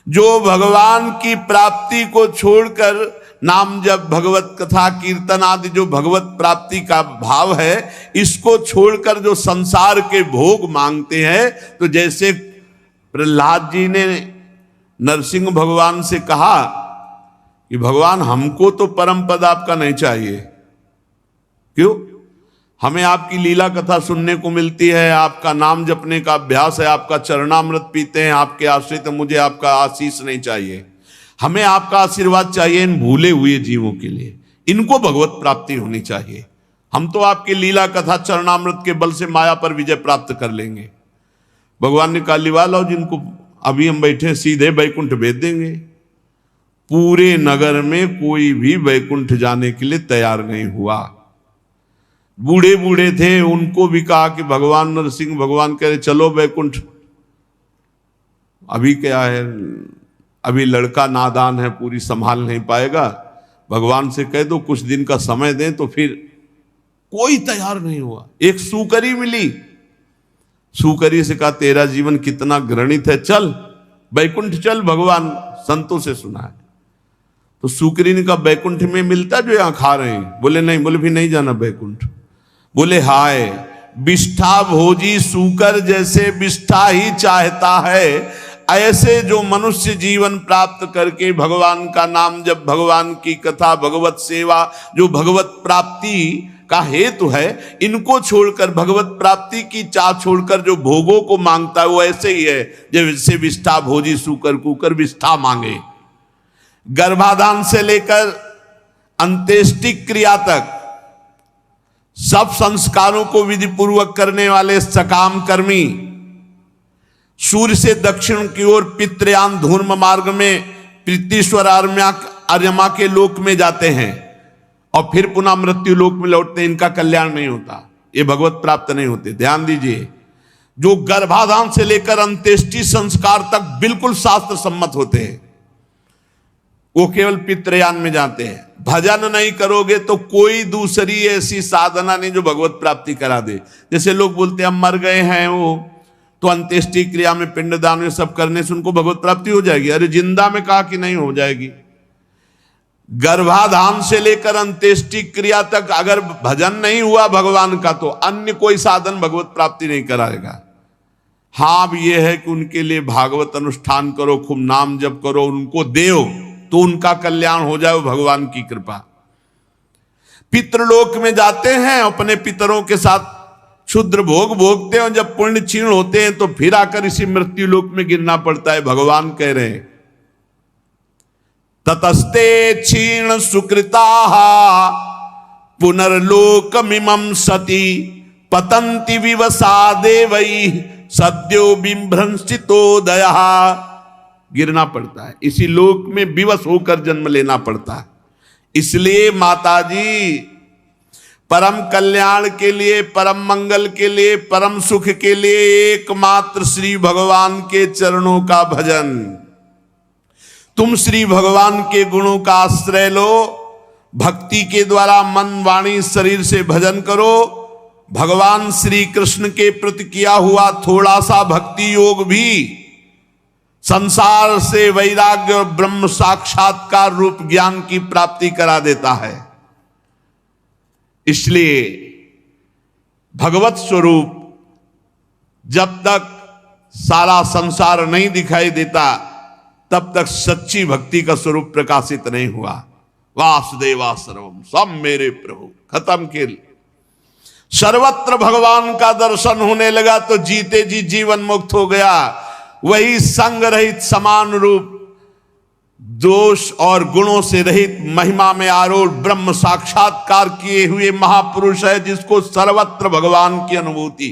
जो भगवान की प्राप्ति को छोड़कर नाम जब, भगवत कथा, कीर्तन आदि जो भगवत प्राप्ति का भाव है, इसको छोड़कर जो संसार के भोग मांगते हैं, तो जैसे प्रहलाद जी ने नरसिंह भगवान से कहा कि भगवान हमको तो परम पद आपका नहीं चाहिए, क्यों? हमें आपकी लीला कथा सुनने को मिलती है, आपका नाम जपने का अभ्यास है, आपका चरणामृत पीते हैं, आपके आश्रित, मुझे आपका आशीष नहीं चाहिए, हमें आपका आशीर्वाद चाहिए इन भूले हुए जीवों के लिए, इनको भगवत प्राप्ति होनी चाहिए। हम तो आपकी लीला कथा चरणामृत के बल से माया पर विजय प्राप्त कर लेंगे। भगवान ने कहा लिवा लो जिनको, अभी हम बैठे सीधे वैकुंठ भेज देंगे। पूरे नगर में कोई भी वैकुंठ जाने के लिए तैयार नहीं हुआ। बूढ़े बूढ़े थे, उनको भी कहा कि भगवान नरसिंह भगवान कह रहे चलो वैकुंठ। अभी क्या है, अभी लड़का नादान है, पूरी संभाल नहीं पाएगा, भगवान से कह दो कुछ दिन का समय दें, तो फिर कोई तैयार नहीं हुआ। एक सूकरी मिली, सूकरी से कहा तेरा जीवन कितना घृणित है, चल वैकुंठ चल, भगवान संतों से सुना है। तो सूकरी ने कहा वैकुंठ में मिलता जो यहां खा रहे हैं? बोले नहीं। बोले भी नहीं जाना वैकुंठ। बोले हाय विष्ठा भोजी सूकर जैसे विष्ठा ही चाहता है, ऐसे जो मनुष्य जीवन प्राप्त करके भगवान का नाम जब, भगवान की कथा, भगवत सेवा जो भगवत प्राप्ति का हेतु है, इनको छोड़कर, भगवत प्राप्ति की चाह छोड़कर जो भोगों को मांगता है, वो ऐसे ही है जैसे विष्ठा भोजी सूकर कुकर विष्ठा मांगे। गर्भाधान से लेकर अंत्येष्टि क्रिया तक सब संस्कारों को विधि पूर्वक करने वाले सकाम कर्मी, सूर्य से दक्षिण की ओर पितृयान धूर्म मार्ग में प्रीतिश्वर आर्यमा के लोक में जाते हैं और फिर पुनः मृत्यु लोक में लौटते हैं। इनका कल्याण नहीं होता, ये भगवत प्राप्त नहीं होते। ध्यान दीजिए, जो गर्भाधान से लेकर अंत्येष्टि संस्कार तक बिल्कुल शास्त्र सम्मत होते हैं, वो केवल पितृयान में जाते हैं। भजन नहीं करोगे तो कोई दूसरी ऐसी साधना नहीं जो भगवत प्राप्ति करा दे। जैसे लोग बोलते हैं हम मर गए हैं, वो तो अंत्येष्टि क्रिया में, पिंडदान में सब करने से उनको भगवत प्राप्ति हो जाएगी। अरे जिंदा में कहा कि नहीं हो जाएगी। गर्भाधान से लेकर अंत्येष्टि क्रिया तक अगर भजन नहीं हुआ भगवान का तो अन्य कोई साधन भगवत प्राप्ति नहीं कराएगा। हाँ, अब यह है कि उनके लिए भागवत अनुष्ठान करो, खूब नाम जप करो, उनको देओ तो उनका कल्याण हो जाए, भगवान की कृपा। पितृलोक में जाते हैं, अपने पितरों के साथ क्षुद्र भोग भोगते हैं, जब पुण्य क्षीण होते हैं तो फिर आकर इसी मृत्यु लोक में गिरना पड़ता है। भगवान कह रहे हैं ततस्ते क्षीण सुकृता पुनर्लोकमिमं सति पतंति विवसा देवै सद्यो बिभ्रंसितोदया। गिरना पड़ता है, इसी लोक में विवश होकर जन्म लेना पड़ता है। इसलिए माताजी परम कल्याण के लिए, परम मंगल के लिए, परम सुख के लिए एकमात्र श्री भगवान के चरणों का भजन। तुम श्री भगवान के गुणों का आश्रय लो, भक्ति के द्वारा मन वाणी शरीर से भजन करो। भगवान श्री कृष्ण के प्रति किया हुआ थोड़ा सा भक्ति योग भी संसार से वैराग्य और ब्रह्म साक्षात्कार रूप ज्ञान की प्राप्ति करा देता है। इसलिए भगवत स्वरूप जब तक सारा संसार नहीं दिखाई देता तब तक सच्ची भक्ति का स्वरूप प्रकाशित नहीं हुआ। वासुदेवा सर्वम, सब मेरे प्रभु। खत्म खेल। सर्वत्र भगवान का दर्शन होने लगा तो जीते जी जीवन मुक्त हो गया। वही संग रहित समान रूप, दोष और गुणों से रहित, महिमा में आरूढ़ ब्रह्म साक्षात्कार किए हुए महापुरुष है, जिसको सर्वत्र भगवान की अनुभूति।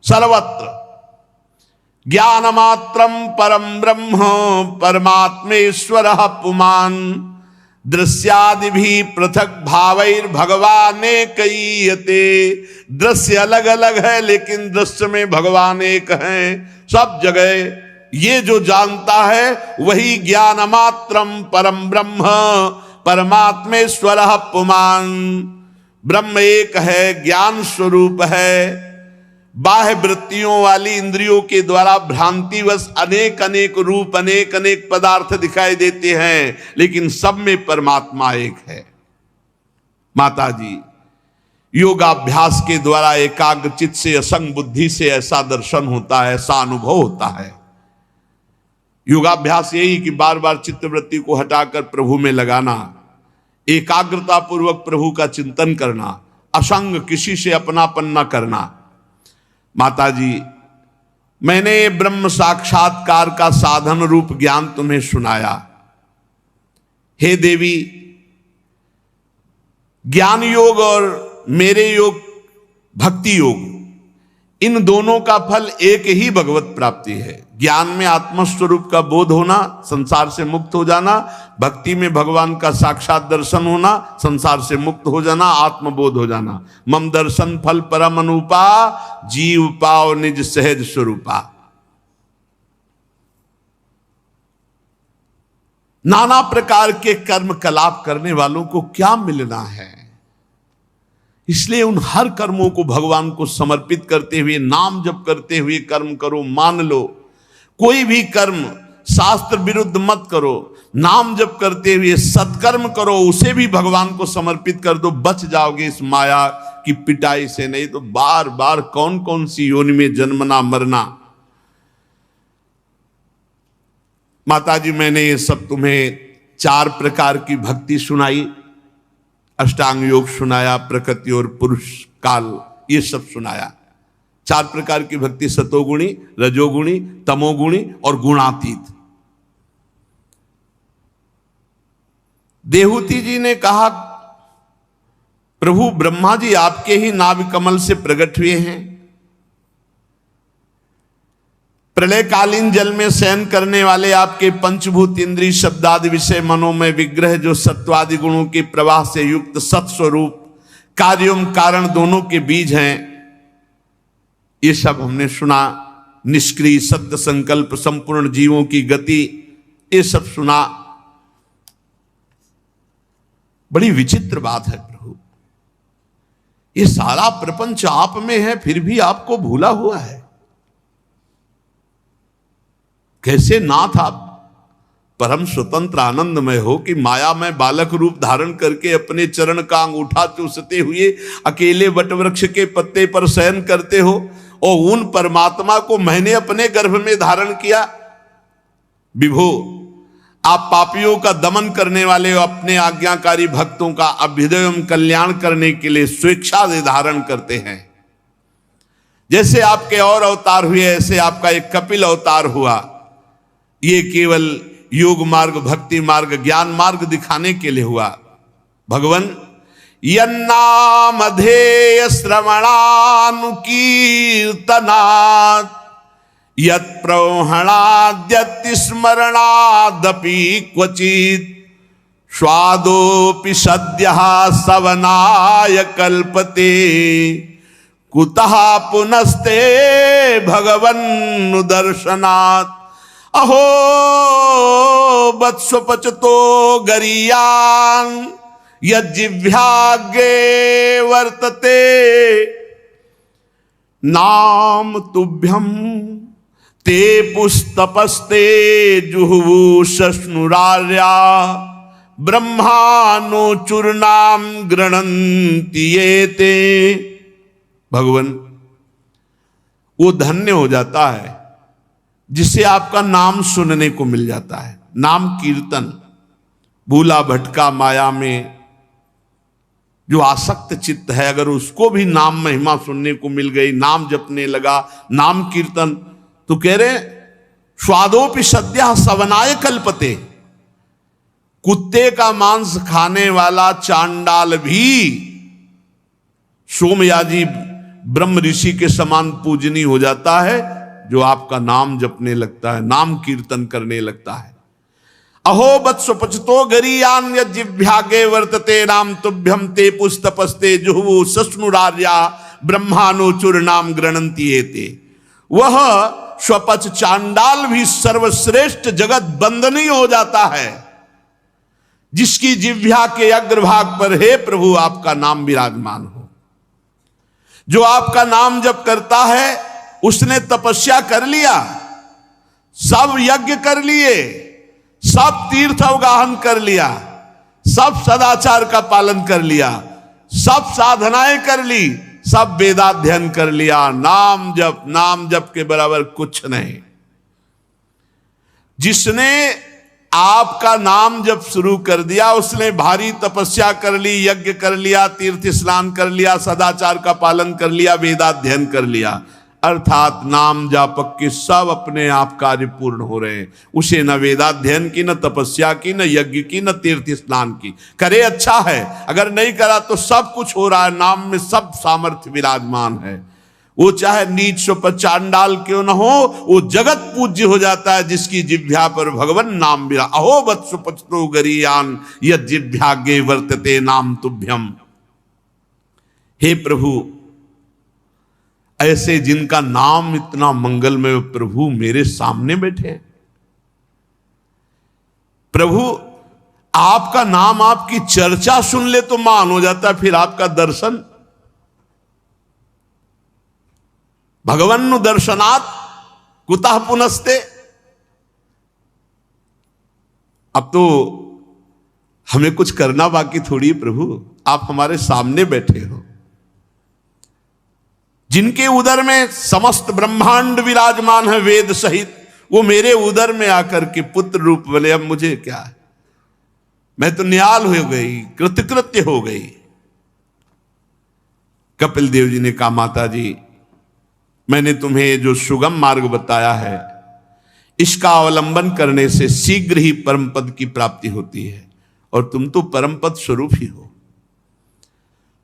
सर्वत्र ज्ञान मात्रम परम ब्रह्म परमात्मेश्वर पुमान दृश्यादि भी पृथक भावैर भगवान कईयते। दृश्य अलग अलग है लेकिन दृश्य में भगवान एक है। सब जगह ये जो जानता है वही ज्ञान मात्रम परम ब्रह्म परमात्मेश्वर पुमान। ब्रह्म एक है, ज्ञान स्वरूप है। बाह्य वृत्तियों वाली इंद्रियों के द्वारा भ्रांतिवश अनेक अनेक रूप, अनेक अनेक पदार्थ दिखाई देते हैं, लेकिन सब में परमात्मा एक है। माता जी, योगाभ्यास के द्वारा एकाग्र चित्त से, असंग बुद्धि से ऐसा दर्शन होता है, ऐसा अनुभव होता है। योगाभ्यास यही कि बार बार चित्तवृत्ति को हटाकर प्रभु में लगाना, एकाग्रता पूर्वक प्रभु का चिंतन करना, असंग, किसी से अपनापन न करना। माता जी, मैंने ब्रह्म साक्षात्कार का साधन रूप ज्ञान तुम्हें सुनाया। हे देवी, ज्ञान योग और मेरे योग, भक्ति योग, इन दोनों का फल एक ही भगवत प्राप्ति है। ज्ञान में आत्मस्वरूप का बोध होना, संसार से मुक्त हो जाना। भक्ति में भगवान का साक्षात दर्शन होना, संसार से मुक्त हो जाना, आत्मबोध हो जाना। मम दर्शन फल परम अनुपा, जीव पाओ निज सहज स्वरूपा। नाना प्रकार के कर्म कलाप करने वालों को क्या मिलना है? इसलिए उन हर कर्मों को भगवान को समर्पित करते हुए, नाम जप करते हुए कर्म करो। मान लो, कोई भी कर्म शास्त्र विरुद्ध मत करो, नाम जप करते हुए सत्कर्म करो, उसे भी भगवान को समर्पित कर दो। बच जाओगे इस माया की पिटाई से। नहीं तो बार बार कौन कौन सी योनि में जन्मना मरना। माता जी, मैंने ये सब तुम्हें 4 प्रकार की भक्ति सुनाई, अष्टांग योग सुनाया, प्रकृति और पुरुष काल, ये सब सुनाया। 4 प्रकार की भक्ति, सतोगुणी, रजोगुणी, तमोगुणी और गुणातीत। देहूति जी ने कहा, प्रभु ब्रह्मा जी आपके ही नाभि कमल से प्रकट हुए हैं। प्रलयकालीन जल में शयन करने वाले आपके पंचभूत इंद्रिय शब्दादि विषय मनोमय विग्रह, जो सत्वादि गुणों के प्रवाह से युक्त सत्स्वरूप, कार्यों कारण दोनों के बीज हैं, ये सब हमने सुना। निष्क्रिय सत्य संकल्प, संपूर्ण जीवों की गति, ये सब सुना। बड़ी विचित्र बात है प्रभु, ये सारा प्रपंच आप में है फिर भी आपको भूला हुआ है। कैसे नाथ आप परम स्वतंत्र आनंदमय हो कि माया में बालक रूप धारण करके अपने चरण का अंगूठा चूसते हुए अकेले वटवृक्ष के पत्ते पर शयन करते हो, और उन परमात्मा को मैंने अपने गर्भ में धारण किया। विभो, आप पापियों का दमन करने वाले हो, अपने आज्ञाकारी भक्तों का अभ्युदय एवं कल्याण करने के लिए स्वेच्छा से धारण करते हैं। जैसे आपके और अवतार हुए ऐसे आपका एक कपिल अवतार हुआ, ये केवल योग मार्ग, भक्ति मार्ग, ज्ञान मार्ग दिखाने के लिए हुआ। भगवान यन्नामधेय श्रवणानुकीर्तनात् यत्प्रवहणाद्यति स्मरणादपि क्वचित् स्वादोपि सद्यः सवनाय कल्पते कुतः पुनस्ते भगवन् दर्शनात्। अहो वत्सपचतो गरीयान् यज्जिह्वाग्रे वर्तते नाम तुभ्यं ते पुस्तपस्ते जुहुवु शश्नुरार्या ब्रह्मानो चूर्णाम गृणन्ति ये ते। भगवान, वो धन्य हो जाता है जिसे आपका नाम सुनने को मिल जाता है। नाम कीर्तन, भूला भटका माया में जो आसक्त चित्त है, अगर उसको भी नाम महिमा सुनने को मिल गई, नाम जपने लगा, नाम कीर्तन, तो कह रहे स्वादोपि सद्यः सवनाय कल्पते। कुत्ते का मांस खाने वाला चांडाल भी सोमयाजी ब्रह्म ऋषि के समान पूजनीय हो जाता है जो आपका नाम जपने लगता है, नाम कीर्तन करने लगता है। अहो वत्सपचतो गरीयान् यज्जिह्वाग्रे वर्तते नाम तुभ्यं ते पुस्तपस्ते जुहुवु शश्नुरार्या ब्रह्मानो चूर्णाम गृणन्ति ये ते। वह स्वपच चांडाल भी सर्वश्रेष्ठ जगत बंदनीय हो जाता है जिसकी जिह्वा के अग्रभाग पर हे प्रभु आपका नाम विराजमान हो। जो आपका नाम जप करता है उसने तपस्या कर लिया, सब यज्ञ कर लिए, सब तीर्थ अवगाहन कर लिया, सब सदाचार का पालन कर लिया, सब साधनाएं कर ली, सब वेदाध्ययन कर लिया, नाम जप के बराबर कुछ नहीं। जिसने आपका नाम जप शुरू कर दिया उसने भारी तपस्या कर ली, यज्ञ कर लिया, तीर्थ स्नान कर लिया, सदाचार का पालन कर लिया, वेदाध्ययन कर लिया, अर्थात नाम जापक के सब अपने आप कार्य पूर्ण हो रहे हैं। उसे न वेदाध्ययन की, न तपस्या की, न यज्ञ की, न तीर्थ स्नान की। करे अच्छा है, अगर नहीं करा तो सब कुछ हो रहा है, नाम में सब सामर्थ्य विराजमान है। वो चाहे नीच स्वपच चांडाल क्यों न हो, वो जगत पूज्य हो जाता है जिसकी जिह्वा पर भगवान नाम विरा। अहो वत्सपचतो गरीयान् यज्जिह्वाग्रे वर्तते नाम तुभ्यम। हे प्रभु, ऐसे जिनका नाम इतना मंगलमय, प्रभु मेरे सामने बैठे हैं। प्रभु आपका नाम, आपकी चर्चा सुन ले तो मान हो जाता है, फिर आपका दर्शन। भगवन् दर्शनात् कुतः पुनस्ते। अब तो हमें कुछ करना बाकी थोड़ी प्रभु, आप हमारे सामने बैठे हो। जिनके उदर में समस्त ब्रह्मांड विराजमान है वेद सहित, वो मेरे उदर में आकर के पुत्र रूप बोले, अब मुझे क्या है, मैं तो निहाल हो गई, कृतकृत्य हो गई। कपिल देव जी ने कहा, माता जी मैंने तुम्हें जो सुगम मार्ग बताया है इसका अवलंबन करने से शीघ्र ही परम पद की प्राप्ति होती है, और तुम तो परम पद स्वरूप ही हो।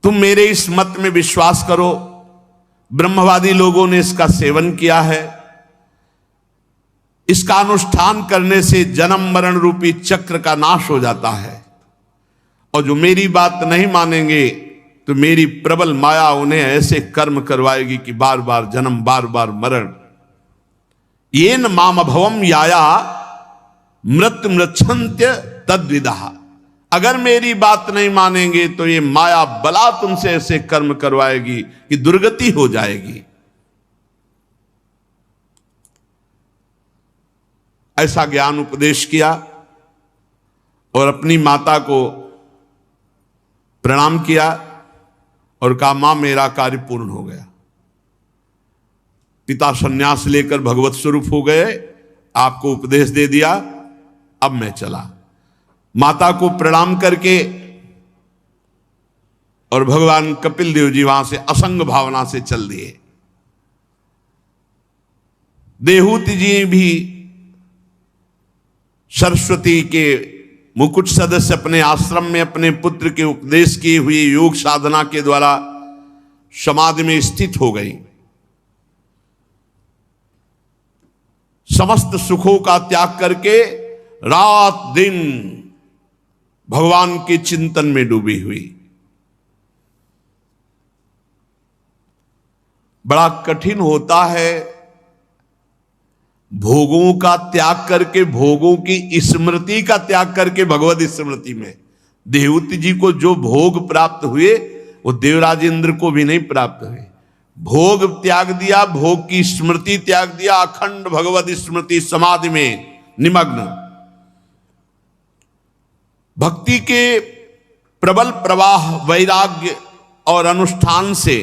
तुम मेरे इस मत में विश्वास करो। ब्रह्मवादी लोगों ने इसका सेवन किया है, इसका अनुष्ठान करने से जन्म मरण रूपी चक्र का नाश हो जाता है, और जो मेरी बात नहीं मानेंगे तो मेरी प्रबल माया उन्हें ऐसे कर्म करवाएगी कि बार बार जन्म, बार बार मरण। येन माम भवम याया मृत्यु मृच्छन्त्य तद्विदा। अगर मेरी बात नहीं मानेंगे तो ये माया बला तुमसे ऐसे कर्म करवाएगी कि दुर्गति हो जाएगी। ऐसा ज्ञान उपदेश किया और अपनी माता को प्रणाम किया और कहा, मां मेरा कार्य पूर्ण हो गया। पिता सन्यास लेकर भगवत स्वरूप हो गए, आपको उपदेश दे दिया, अब मैं चला। माता को प्रणाम करके और भगवान कपिल देव जी वहां से असंग भावना से चल दिए। देहूति जी भी सरस्वती के मुकुट सदस्य अपने आश्रम में अपने पुत्र के उपदेश किए हुए योग साधना के द्वारा समाधि में स्थित हो गई। समस्त सुखों का त्याग करके रात दिन भगवान के चिंतन में डूबी हुई। बड़ा कठिन होता है भोगों का त्याग करके, भोगों की स्मृति का त्याग करके भगवत स्मृति में। देहूति जी को जो भोग प्राप्त हुए वो देवराज इंद्र को भी नहीं प्राप्त हुए। भोग त्याग दिया, भोग की स्मृति त्याग दिया, अखंड भगवत स्मृति समाधि में निमग्न। भक्ति के प्रबल प्रवाह, वैराग्य और अनुष्ठान से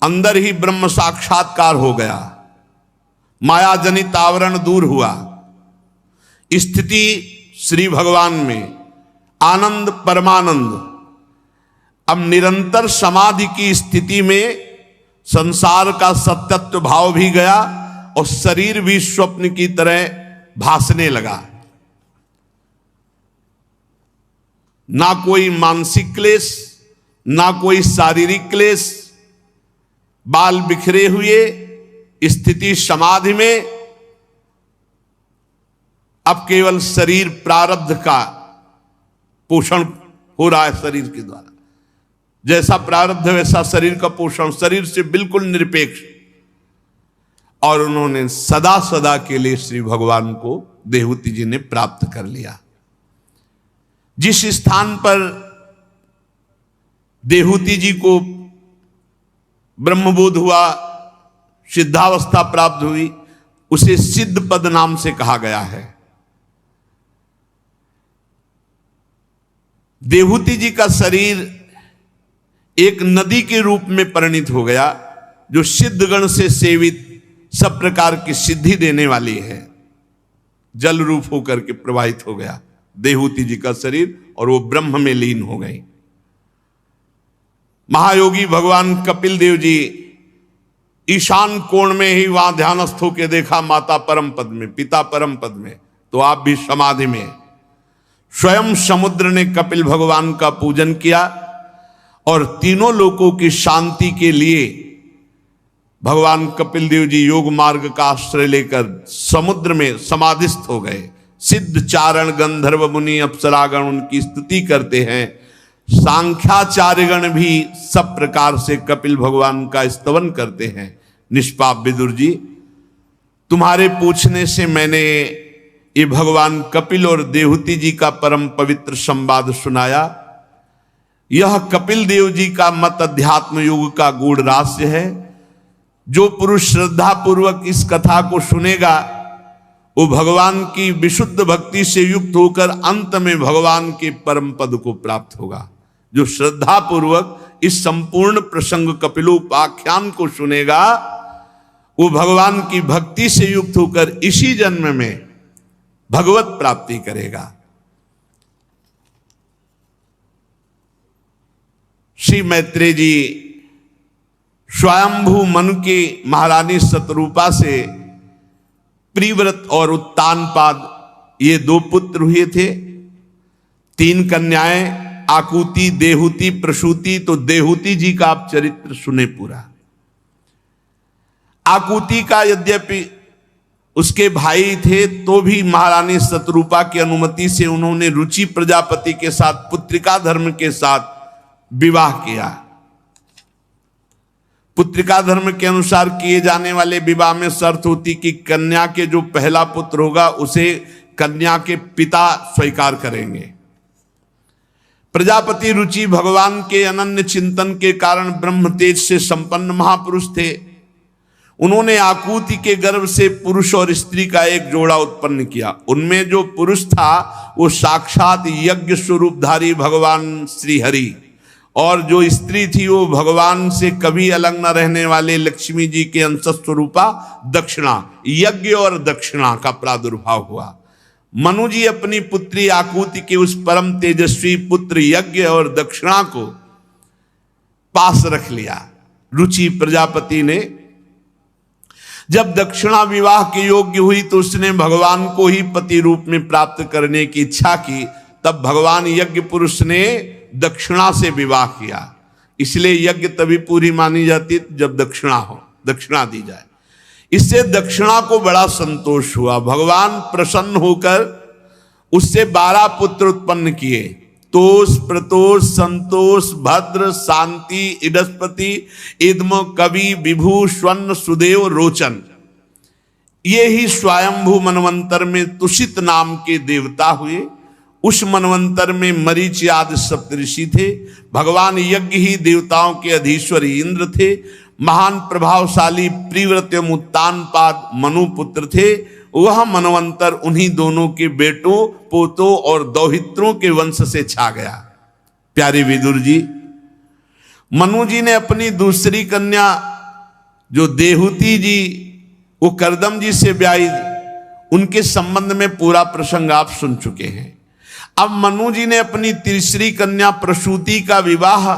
अंदर ही ब्रह्म साक्षात्कार हो गया। माया जनित आवरण दूर हुआ। स्थिति श्री भगवान में, आनंद परमानंद। अब निरंतर समाधि की स्थिति में संसार का सत्यत्व भाव भी गया और शरीर भी स्वप्न की तरह भासने लगा। ना कोई मानसिक क्लेश, ना कोई शारीरिक क्लेश। बाल बिखरे हुए स्थिति समाधि में। अब केवल शरीर प्रारब्ध का पोषण हो रहा है शरीर के द्वारा। जैसा प्रारब्ध है वैसा शरीर का पोषण, शरीर से बिल्कुल निरपेक्ष। और उन्होंने सदा सदा के लिए श्री भगवान को देहूति जी ने प्राप्त कर लिया। जिस स्थान पर देहूति जी को ब्रह्मबोध हुआ, सिद्धावस्था प्राप्त हुई, उसे सिद्ध पद नाम से कहा गया है। देहूति जी का शरीर एक नदी के रूप में परिणित हो गया, जो सिद्धगण से सेवित सब प्रकार की सिद्धि देने वाली है। जल रूप होकर के प्रवाहित हो गया देहूति जी का शरीर और वो ब्रह्म में लीन हो गई। महायोगी भगवान कपिल देव जी ईशान कोण में ही वहां ध्यानस्थ होकर देखा माता परम पद में, पिता परम पद में, तो आप भी समाधि में। स्वयं समुद्र ने कपिल भगवान का पूजन किया और तीनों लोकों की शांति के लिए भगवान कपिल देव जी योग मार्ग का आश्रय लेकर समुद्र में समाधिस्थ हो गए। सिद्ध चारण गंधर्व मुनि अप्सरागण उनकी स्तुति करते हैं। सांख्याचार्यगण भी सब प्रकार से कपिल भगवान का स्तवन करते हैं। निष्पाप विदुर जी, तुम्हारे पूछने से मैंने ये भगवान कपिल और देहूति जी का परम पवित्र संवाद सुनाया। यह कपिल देव जी का मत अध्यात्म युग का गूढ़ रहस्य है। जो पुरुष श्रद्धा पूर्वक इस कथा को सुनेगा वो भगवान की विशुद्ध भक्ति से युक्त होकर अंत में भगवान के परम पद को प्राप्त होगा। जो श्रद्धा पूर्वक इस संपूर्ण प्रसंग कपिलोपाख्यान को सुनेगा वो भगवान की भक्ति से युक्त होकर इसी जन्म में भगवत प्राप्ति करेगा। श्री मैत्रेय जी स्वयंभू मनु की महारानी शतरूपा से प्रिव्रत और उत्तानपाद ये दो पुत्र हुए थे। 3 कन्याएं आकुति, देहूति, प्रसूति। तो देहूति जी का आप चरित्र सुने पूरा। आकुति का यद्यपि उसके भाई थे तो भी महारानी शतरूपा की अनुमति से उन्होंने रुचि प्रजापति के साथ पुत्रिका धर्म के साथ विवाह किया। पुत्रिका धर्म के अनुसार किए जाने वाले विवाह में शर्त होती कि कन्या के जो पहला पुत्र होगा उसे कन्या के पिता स्वीकार करेंगे। प्रजापति रुचि भगवान के अनन्य चिंतन के कारण ब्रह्म तेज से संपन्न महापुरुष थे। उन्होंने आकुति के गर्भ से पुरुष और स्त्री का एक जोड़ा उत्पन्न किया। उनमें जो पुरुष था वो साक्षात यज्ञ स्वरूपधारी भगवान श्री हरि, और जो स्त्री थी वो भगवान से कभी अलग न रहने वाले लक्ष्मी जी के अंश स्वरूपा दक्षिणा। यज्ञ और दक्षिणा का प्रादुर्भाव हुआ। मनु जी अपनी पुत्री आकुति के उस परम तेजस्वी पुत्र यज्ञ और दक्षिणा को पास रख लिया। रुचि प्रजापति ने जब दक्षिणा विवाह के योग्य हुई तो उसने भगवान को ही पति रूप में प्राप्त करने की इच्छा की। तब भगवान यज्ञ पुरुष ने दक्षिणा से विवाह किया। इसलिए यज्ञ तभी पूरी मानी जाती जब दक्षिणा दी जाए। इससे दक्षिणा को बड़ा संतोष हुआ। भगवान प्रसन्न होकर उससे 12 पुत्र उत्पन्न किए। तोष, प्रतोष, संतोष, भद्र, शांति, इडस्पति, इद्म, कवि, विभु, स्वर्ण, सुदेव, रोचन। ये ही स्वयंभू मनवंतर में तुषित नाम के देवता हुए। उस मनवंतर में मरीचि आदि सप्तऋषि थे। भगवान यज्ञ ही देवताओं के अधीश्वर इंद्र थे। महान प्रभावशाली प्रिव्रत एवं उत्तानपाद मनु पुत्र थे। वह मनवंतर उन्हीं दोनों के बेटों, पोतों और दौहित्रों के वंश से छा गया। प्यारे विदुर जी, मनु जी ने अपनी दूसरी कन्या जो देहुति जी वो करदम जी से ब्याही, उनके संबंध में पूरा प्रसंग आप सुन चुके हैं। अब मनु जी ने अपनी तीसरी कन्या प्रसूति का विवाह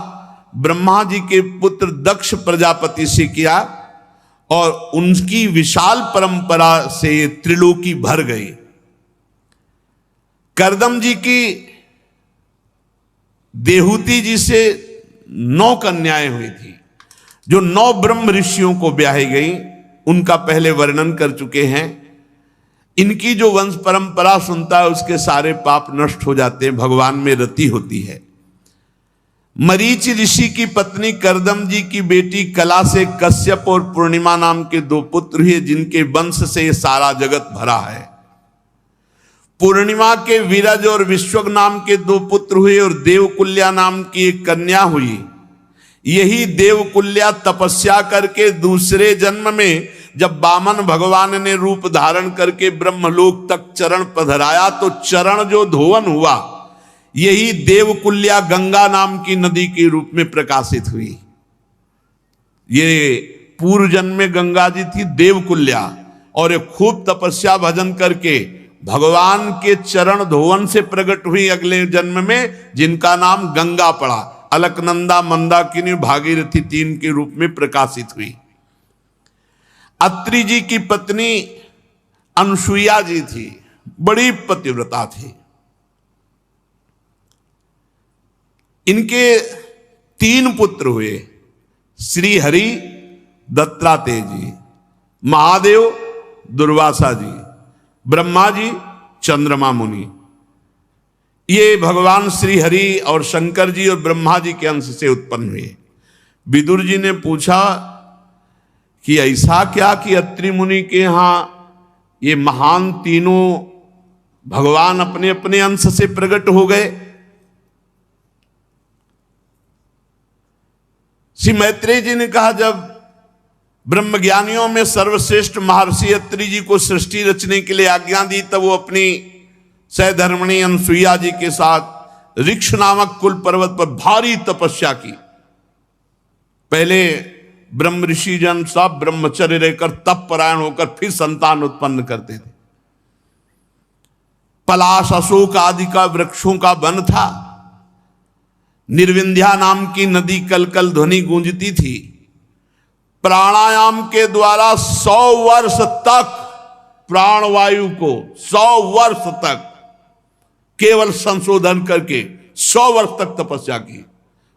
ब्रह्मा जी के पुत्र दक्ष प्रजापति से किया और उनकी विशाल परंपरा से त्रिलोकी भर गई। करदम जी की देहुति जी से 9 कन्याएं हुई थी, जो 9 ब्रह्म ऋषियों को ब्याही गई। उनका पहले वर्णन कर चुके हैं। इनकी जो वंश परंपरा सुनता है उसके सारे पाप नष्ट हो जाते हैं, भगवान में रति होती है। मरीचि ऋषि की पत्नी करदम जी की बेटी कला से कश्यप और पूर्णिमा नाम के 2 पुत्र हुए, जिनके वंश से ये सारा जगत भरा है। पूर्णिमा के विरज और विश्वक नाम के 2 पुत्र हुए और देवकुल्या नाम की एक कन्या हुई। यही देवकुल्या तपस्या करके दूसरे जन्म में जब वामन भगवान ने रूप धारण करके ब्रह्मलोक तक चरण पधराया तो चरण जो धोवन हुआ, यही देवकुल्या गंगा नाम की नदी के रूप में प्रकाशित हुई। ये पूर्व जन्म में गंगा जी थी देवकुल्या, और ये खूब तपस्या भजन करके भगवान के चरण धोवन से प्रकट हुई अगले जन्म में, जिनका नाम गंगा पड़ा। अलकनंदा, मंदाकिनी, भागीरथी 3 के रूप में प्रकाशित हुई। अत्रि जी की पत्नी अनुसुईया जी थी, बड़ी पतिव्रता थी। इनके 3 पुत्र हुए, श्री हरि, दत्तात्रेय जी, महादेव, दुर्वासा जी, ब्रह्मा जी, चंद्रमा मुनि। ये भगवान श्री हरि और शंकर जी और ब्रह्मा जी के अंश से उत्पन्न हुए। विदुर जी ने पूछा कि ऐसा क्या कि अत्रि मुनि के यहां ये महान तीनों भगवान अपने अपने अंश से प्रकट हो गए। श्री मैत्रेय जी ने कहा, जब ब्रह्मज्ञानियों में सर्वश्रेष्ठ महर्षि अत्रि जी को सृष्टि रचने के लिए आज्ञा दी, तब वो अपनी सहधर्मिणी अनुसुईया जी के साथ ऋक्ष नामक कुल पर्वत पर भारी तपस्या की। पहले ब्रह्म ऋषि जन सब ब्रह्मचर्य रहकर तप परायण होकर फिर संतान उत्पन्न करते थे। पलाश, अशोक आदि का वृक्षों का वन था। निर्विंध्या नाम की नदी कल कल ध्वनि गूंजती थी। प्राणायाम के द्वारा 100 वर्ष तक प्राणवायु को 100 वर्ष तक केवल संशोधन करके 100 वर्ष तक तपस्या की।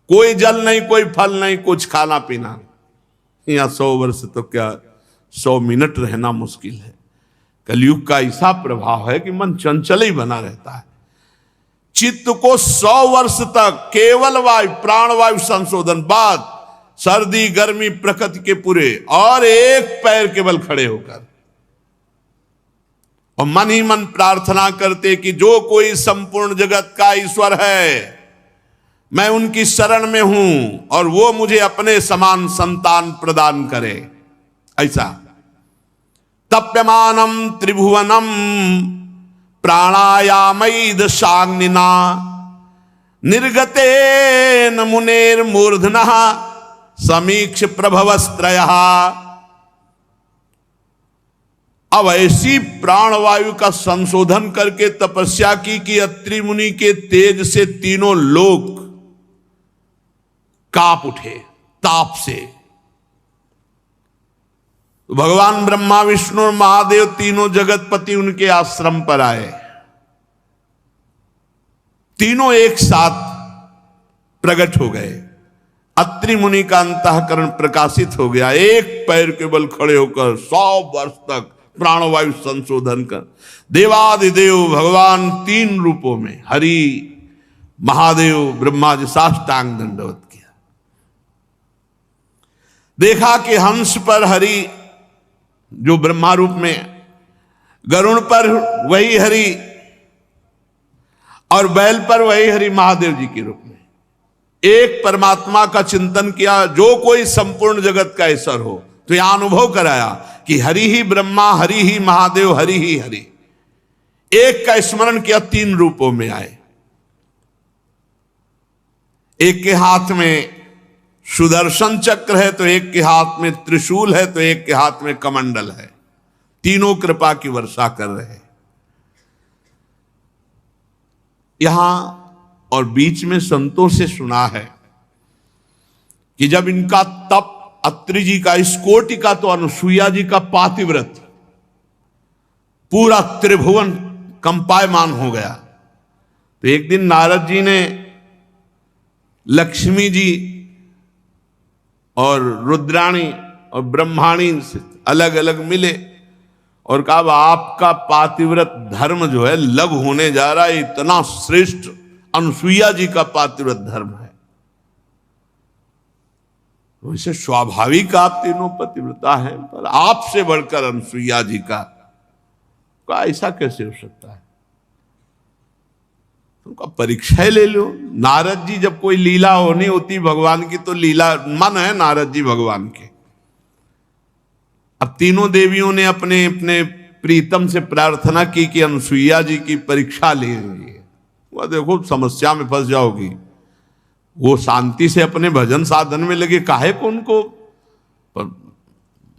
कोई जल नहीं, कोई फल नहीं, कुछ खाना पीना नहीं। यहां 100 वर्ष तो क्या 100 मिनट रहना मुश्किल है। कलयुग का ऐसा प्रभाव है कि मन चंचल ही बना रहता है। चित्त को 100 वर्ष तक केवल वायु, प्राणवायु संशोधन, बाद सर्दी गर्मी प्रकृति के पूरे, और एक पैर केवल खड़े होकर, और मन ही मन प्रार्थना करते कि जो कोई संपूर्ण जगत का ईश्वर है, मैं उनकी शरण में हूं और वो मुझे अपने समान संतान प्रदान करे। ऐसा तप्यमानम त्रिभुवनम प्राणायामैद शाग्निना निर्गतेन मुनेर मूर्धनः समीक्ष प्रभवस्त्रयः। अब ऐसी प्राणवायु का संशोधन करके तपस्या की कि अत्रि मुनि के तेज से तीनों लोक कांप उठे ताप से। भगवान ब्रह्मा विष्णु और महादेव तीनों जगतपति उनके आश्रम पर आए। तीनों एक साथ प्रकट हो गए। अत्रि मुनि का अंतःकरण प्रकाशित हो गया। एक पैर के बल खड़े होकर 100 वर्ष तक प्राणवायु संशोधन कर देवादिदेव भगवान 3 रूपों में हरि महादेव ब्रह्मा जी साष्टांग दंडवत किया। देखा कि हंस पर हरि जो ब्रह्मा रूप में, गरुड़ पर वही हरि और बैल पर वही हरि महादेव जी के रूप में एक परमात्मा का चिंतन किया, जो कोई संपूर्ण जगत का ईश्वर हो। तो यह अनुभव कराया कि हरि ही ब्रह्मा, हरि ही महादेव, हरि ही हरि। एक का स्मरण किया, 3 रूपों में आए। एक के हाथ में सुदर्शन चक्र है, तो एक के हाथ में त्रिशूल है, तो एक के हाथ में कमंडल है। तीनों कृपा की वर्षा कर रहे हैं यहां। और बीच में संतों से सुना है कि जब इनका तप अत्रि जी का, इस कोटि का तो अनुसुईया जी का पातिव्रत, पूरा त्रिभुवन कंपायमान हो गया। तो एक दिन नारद जी ने लक्ष्मी जी और रुद्राणी और ब्रह्माणी से अलग अलग मिले और कहा आपका पातिव्रत धर्म जो है लघु होने जा रहा है, इतना श्रेष्ठ अनुसुईया जी का पातिव्रत धर्म है। वैसे स्वाभाविक आप तीनों पतिव्रता हैं, पर आपसे बढ़कर अनुसुईया जी का ऐसा कैसे हो सकता है? उनका परीक्षा ले लो। नारद जी जब कोई लीला होनी होती भगवान की, तो लीला मन है नारद जी भगवान के। अब तीनों देवियों ने अपने अपने प्रीतम से प्रार्थना की कि अनुसुईया जी की परीक्षा ले रही है। वह देखो समस्या में फंस जाओगी। वो शांति से अपने भजन साधन में लगे, काहे को उनको। पर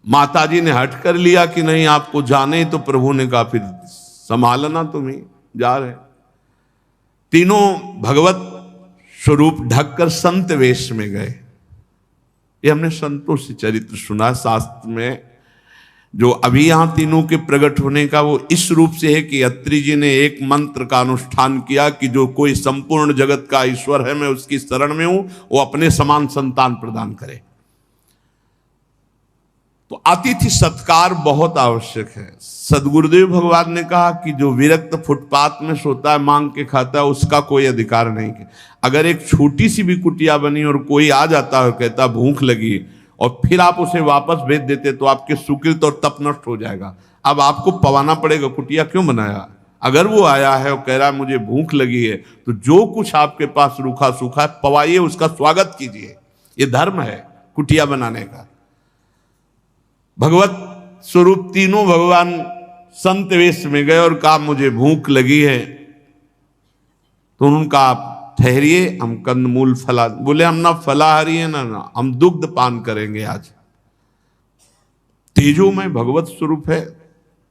माता जी ने हट कर लिया कि नहीं आपको जाने, तो प्रभु ने कहा फिर संभालना, तुम्हें जा रहे। तीनों भगवत स्वरूप ढककर संत वेश में गए। ये हमने संतों से चरित्र सुना शास्त्र में। जो अभी यहां तीनों के प्रकट होने का वो इस रूप से है कि अत्रि जी ने एक मंत्र का अनुष्ठान किया कि जो कोई संपूर्ण जगत का ईश्वर है, मैं उसकी शरण में हूं, वो अपने समान संतान प्रदान करे। तो अतिथि सत्कार बहुत आवश्यक है। सदगुरुदेव भगवान ने कहा कि जो विरक्त फुटपाथ में सोता है, मांग के खाता है, उसका कोई अधिकार नहीं है। अगर एक छोटी सी भी कुटिया बनी और कोई आ जाता है कहता भूख लगी, और फिर आप उसे वापस भेज देते, तो आपके सुकृत और तप नष्ट हो जाएगा। अब आपको पवाना पड़ेगा, कुटिया क्यों बनाया? अगर वो आया है और कह रहा है मुझे भूख लगी है, तो जो कुछ आपके पास रूखा सूखा है पवाइए, उसका स्वागत कीजिए। ये धर्म है कुटिया बनाने का। भगवत स्वरूप तीनों भगवान संत वेश में गए और कहा मुझे भूख लगी है। तो उनका आप ठहरिए, हम कंदमूल फला, बोले हम ना फलाहारी है ना हम दुग्ध पान करेंगे आज। तेजो में भगवत स्वरूप है,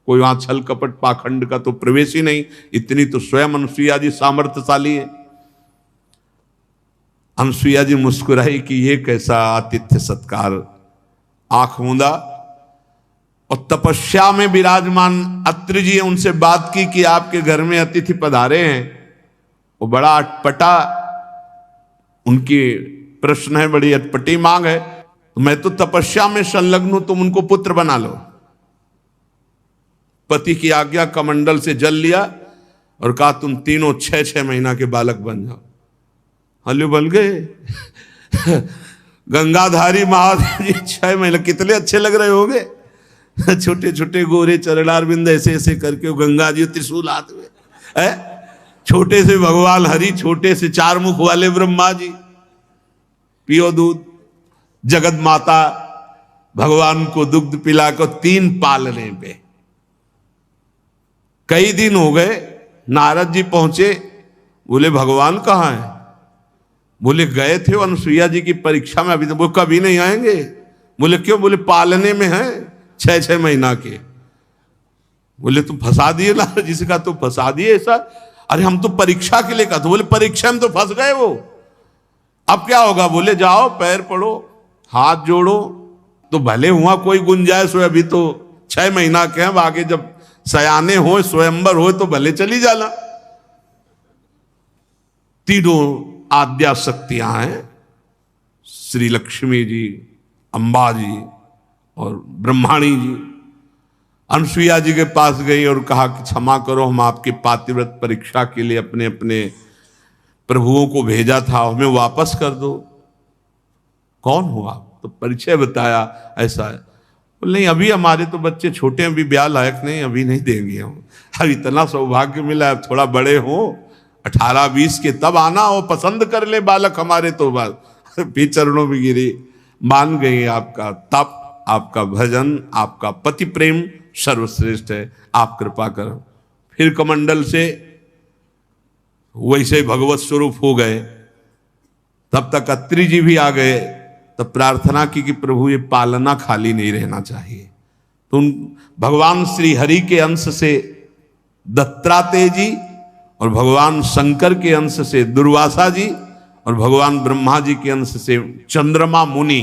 कोई वहां छल कपट पाखंड का तो प्रवेश ही नहीं। इतनी तो स्वयं अनुसुईया जी सामर्थ्यशाली है। अनुसुईया जी मुस्कुराई कि ये कैसा आतिथ्य सत्कार। आंख मूंदा और तपस्या में विराजमान अत्रि जी उनसे बात की कि आपके घर में अतिथि पधारे हैं। वो बड़ा अटपटा उनकी प्रश्न है, बड़ी अटपटी मांग है। तो मैं तो तपस्या में संलग्न हूं, तुम उनको पुत्र बना लो। पति की आज्ञा, कमंडल से जल लिया और कहा तुम तीनों 6-6 महीना के बालक बन जाओ। हल्लू बन गए। गंगाधारी महादेव जी 6 महीने, कितने अच्छे लग रहे होंगे। छोटे छोटे गोरे चरणारविंद ऐसे ऐसे करके वो गंगा जी त्रिशूल हाथ में है, छोटे से भगवान हरि, छोटे से चार मुख वाले ब्रह्मा जी, पियो दूध, जगत माता भगवान को दुग्ध पिलाकर 3 पालने पे। कई दिन हो गए, नारद जी पहुंचे, बोले भगवान कहाँ है? बोले गए थे अनुसुईया जी की परीक्षा में, अभी तो वो कभी नहीं आएंगे। बोले क्यों? बोले पालने में है 6-6 महीना के। बोले तुम फंसा दिए नारद जी से, कहा तो फंसा दिए ऐसा? अरे हम तो परीक्षा के लिए कहा। तो बोले परीक्षा में तो फंस गए वो, अब क्या होगा? बोले जाओ पैर पड़ो, हाथ जोड़ो, तो भले हुआ कोई गुंजाइश हो, अभी तो 6 महीना के हैं, आगे जब सयाने हो, स्वयंवर हो, तो भले चली जाना। तीनों आद्या शक्तियां हैं, श्री लक्ष्मी जी, अंबा जी और ब्रह्माणी जी। अनुसुईया जी के पास गई और कहा कि क्षमा करो, हम आपके पातिव्रत परीक्षा के लिए अपने अपने प्रभुओं को भेजा था, हमें वापस कर दो। कौन हो आप? तो परिचय बताया, ऐसा है। बोले नहीं, अभी हमारे तो बच्चे छोटे हैं, अभी ब्याह लायक नहीं, अभी नहीं देंगे हम। अब इतना सौभाग्य मिला, अब थोड़ा बड़े हो, 18-20 के, तब आना, हो पसंद कर ले बालक हमारे, तो बात भी चरणों में गिरी। मान गई आपका तप, आपका भजन, आपका पति प्रेम सर्वश्रेष्ठ है, आप कृपा करो। फिर कमंडल से वैसे भगवत स्वरूप हो गए। तब तक अत्रि जी भी आ गए। तब प्रार्थना की कि प्रभु ये पालना खाली नहीं रहना चाहिए। तो उन भगवान श्री हरि के अंश से दत्तात्रेय जी और भगवान शंकर के अंश से दुर्वासा जी और भगवान ब्रह्मा जी के अंश से चंद्रमा मुनि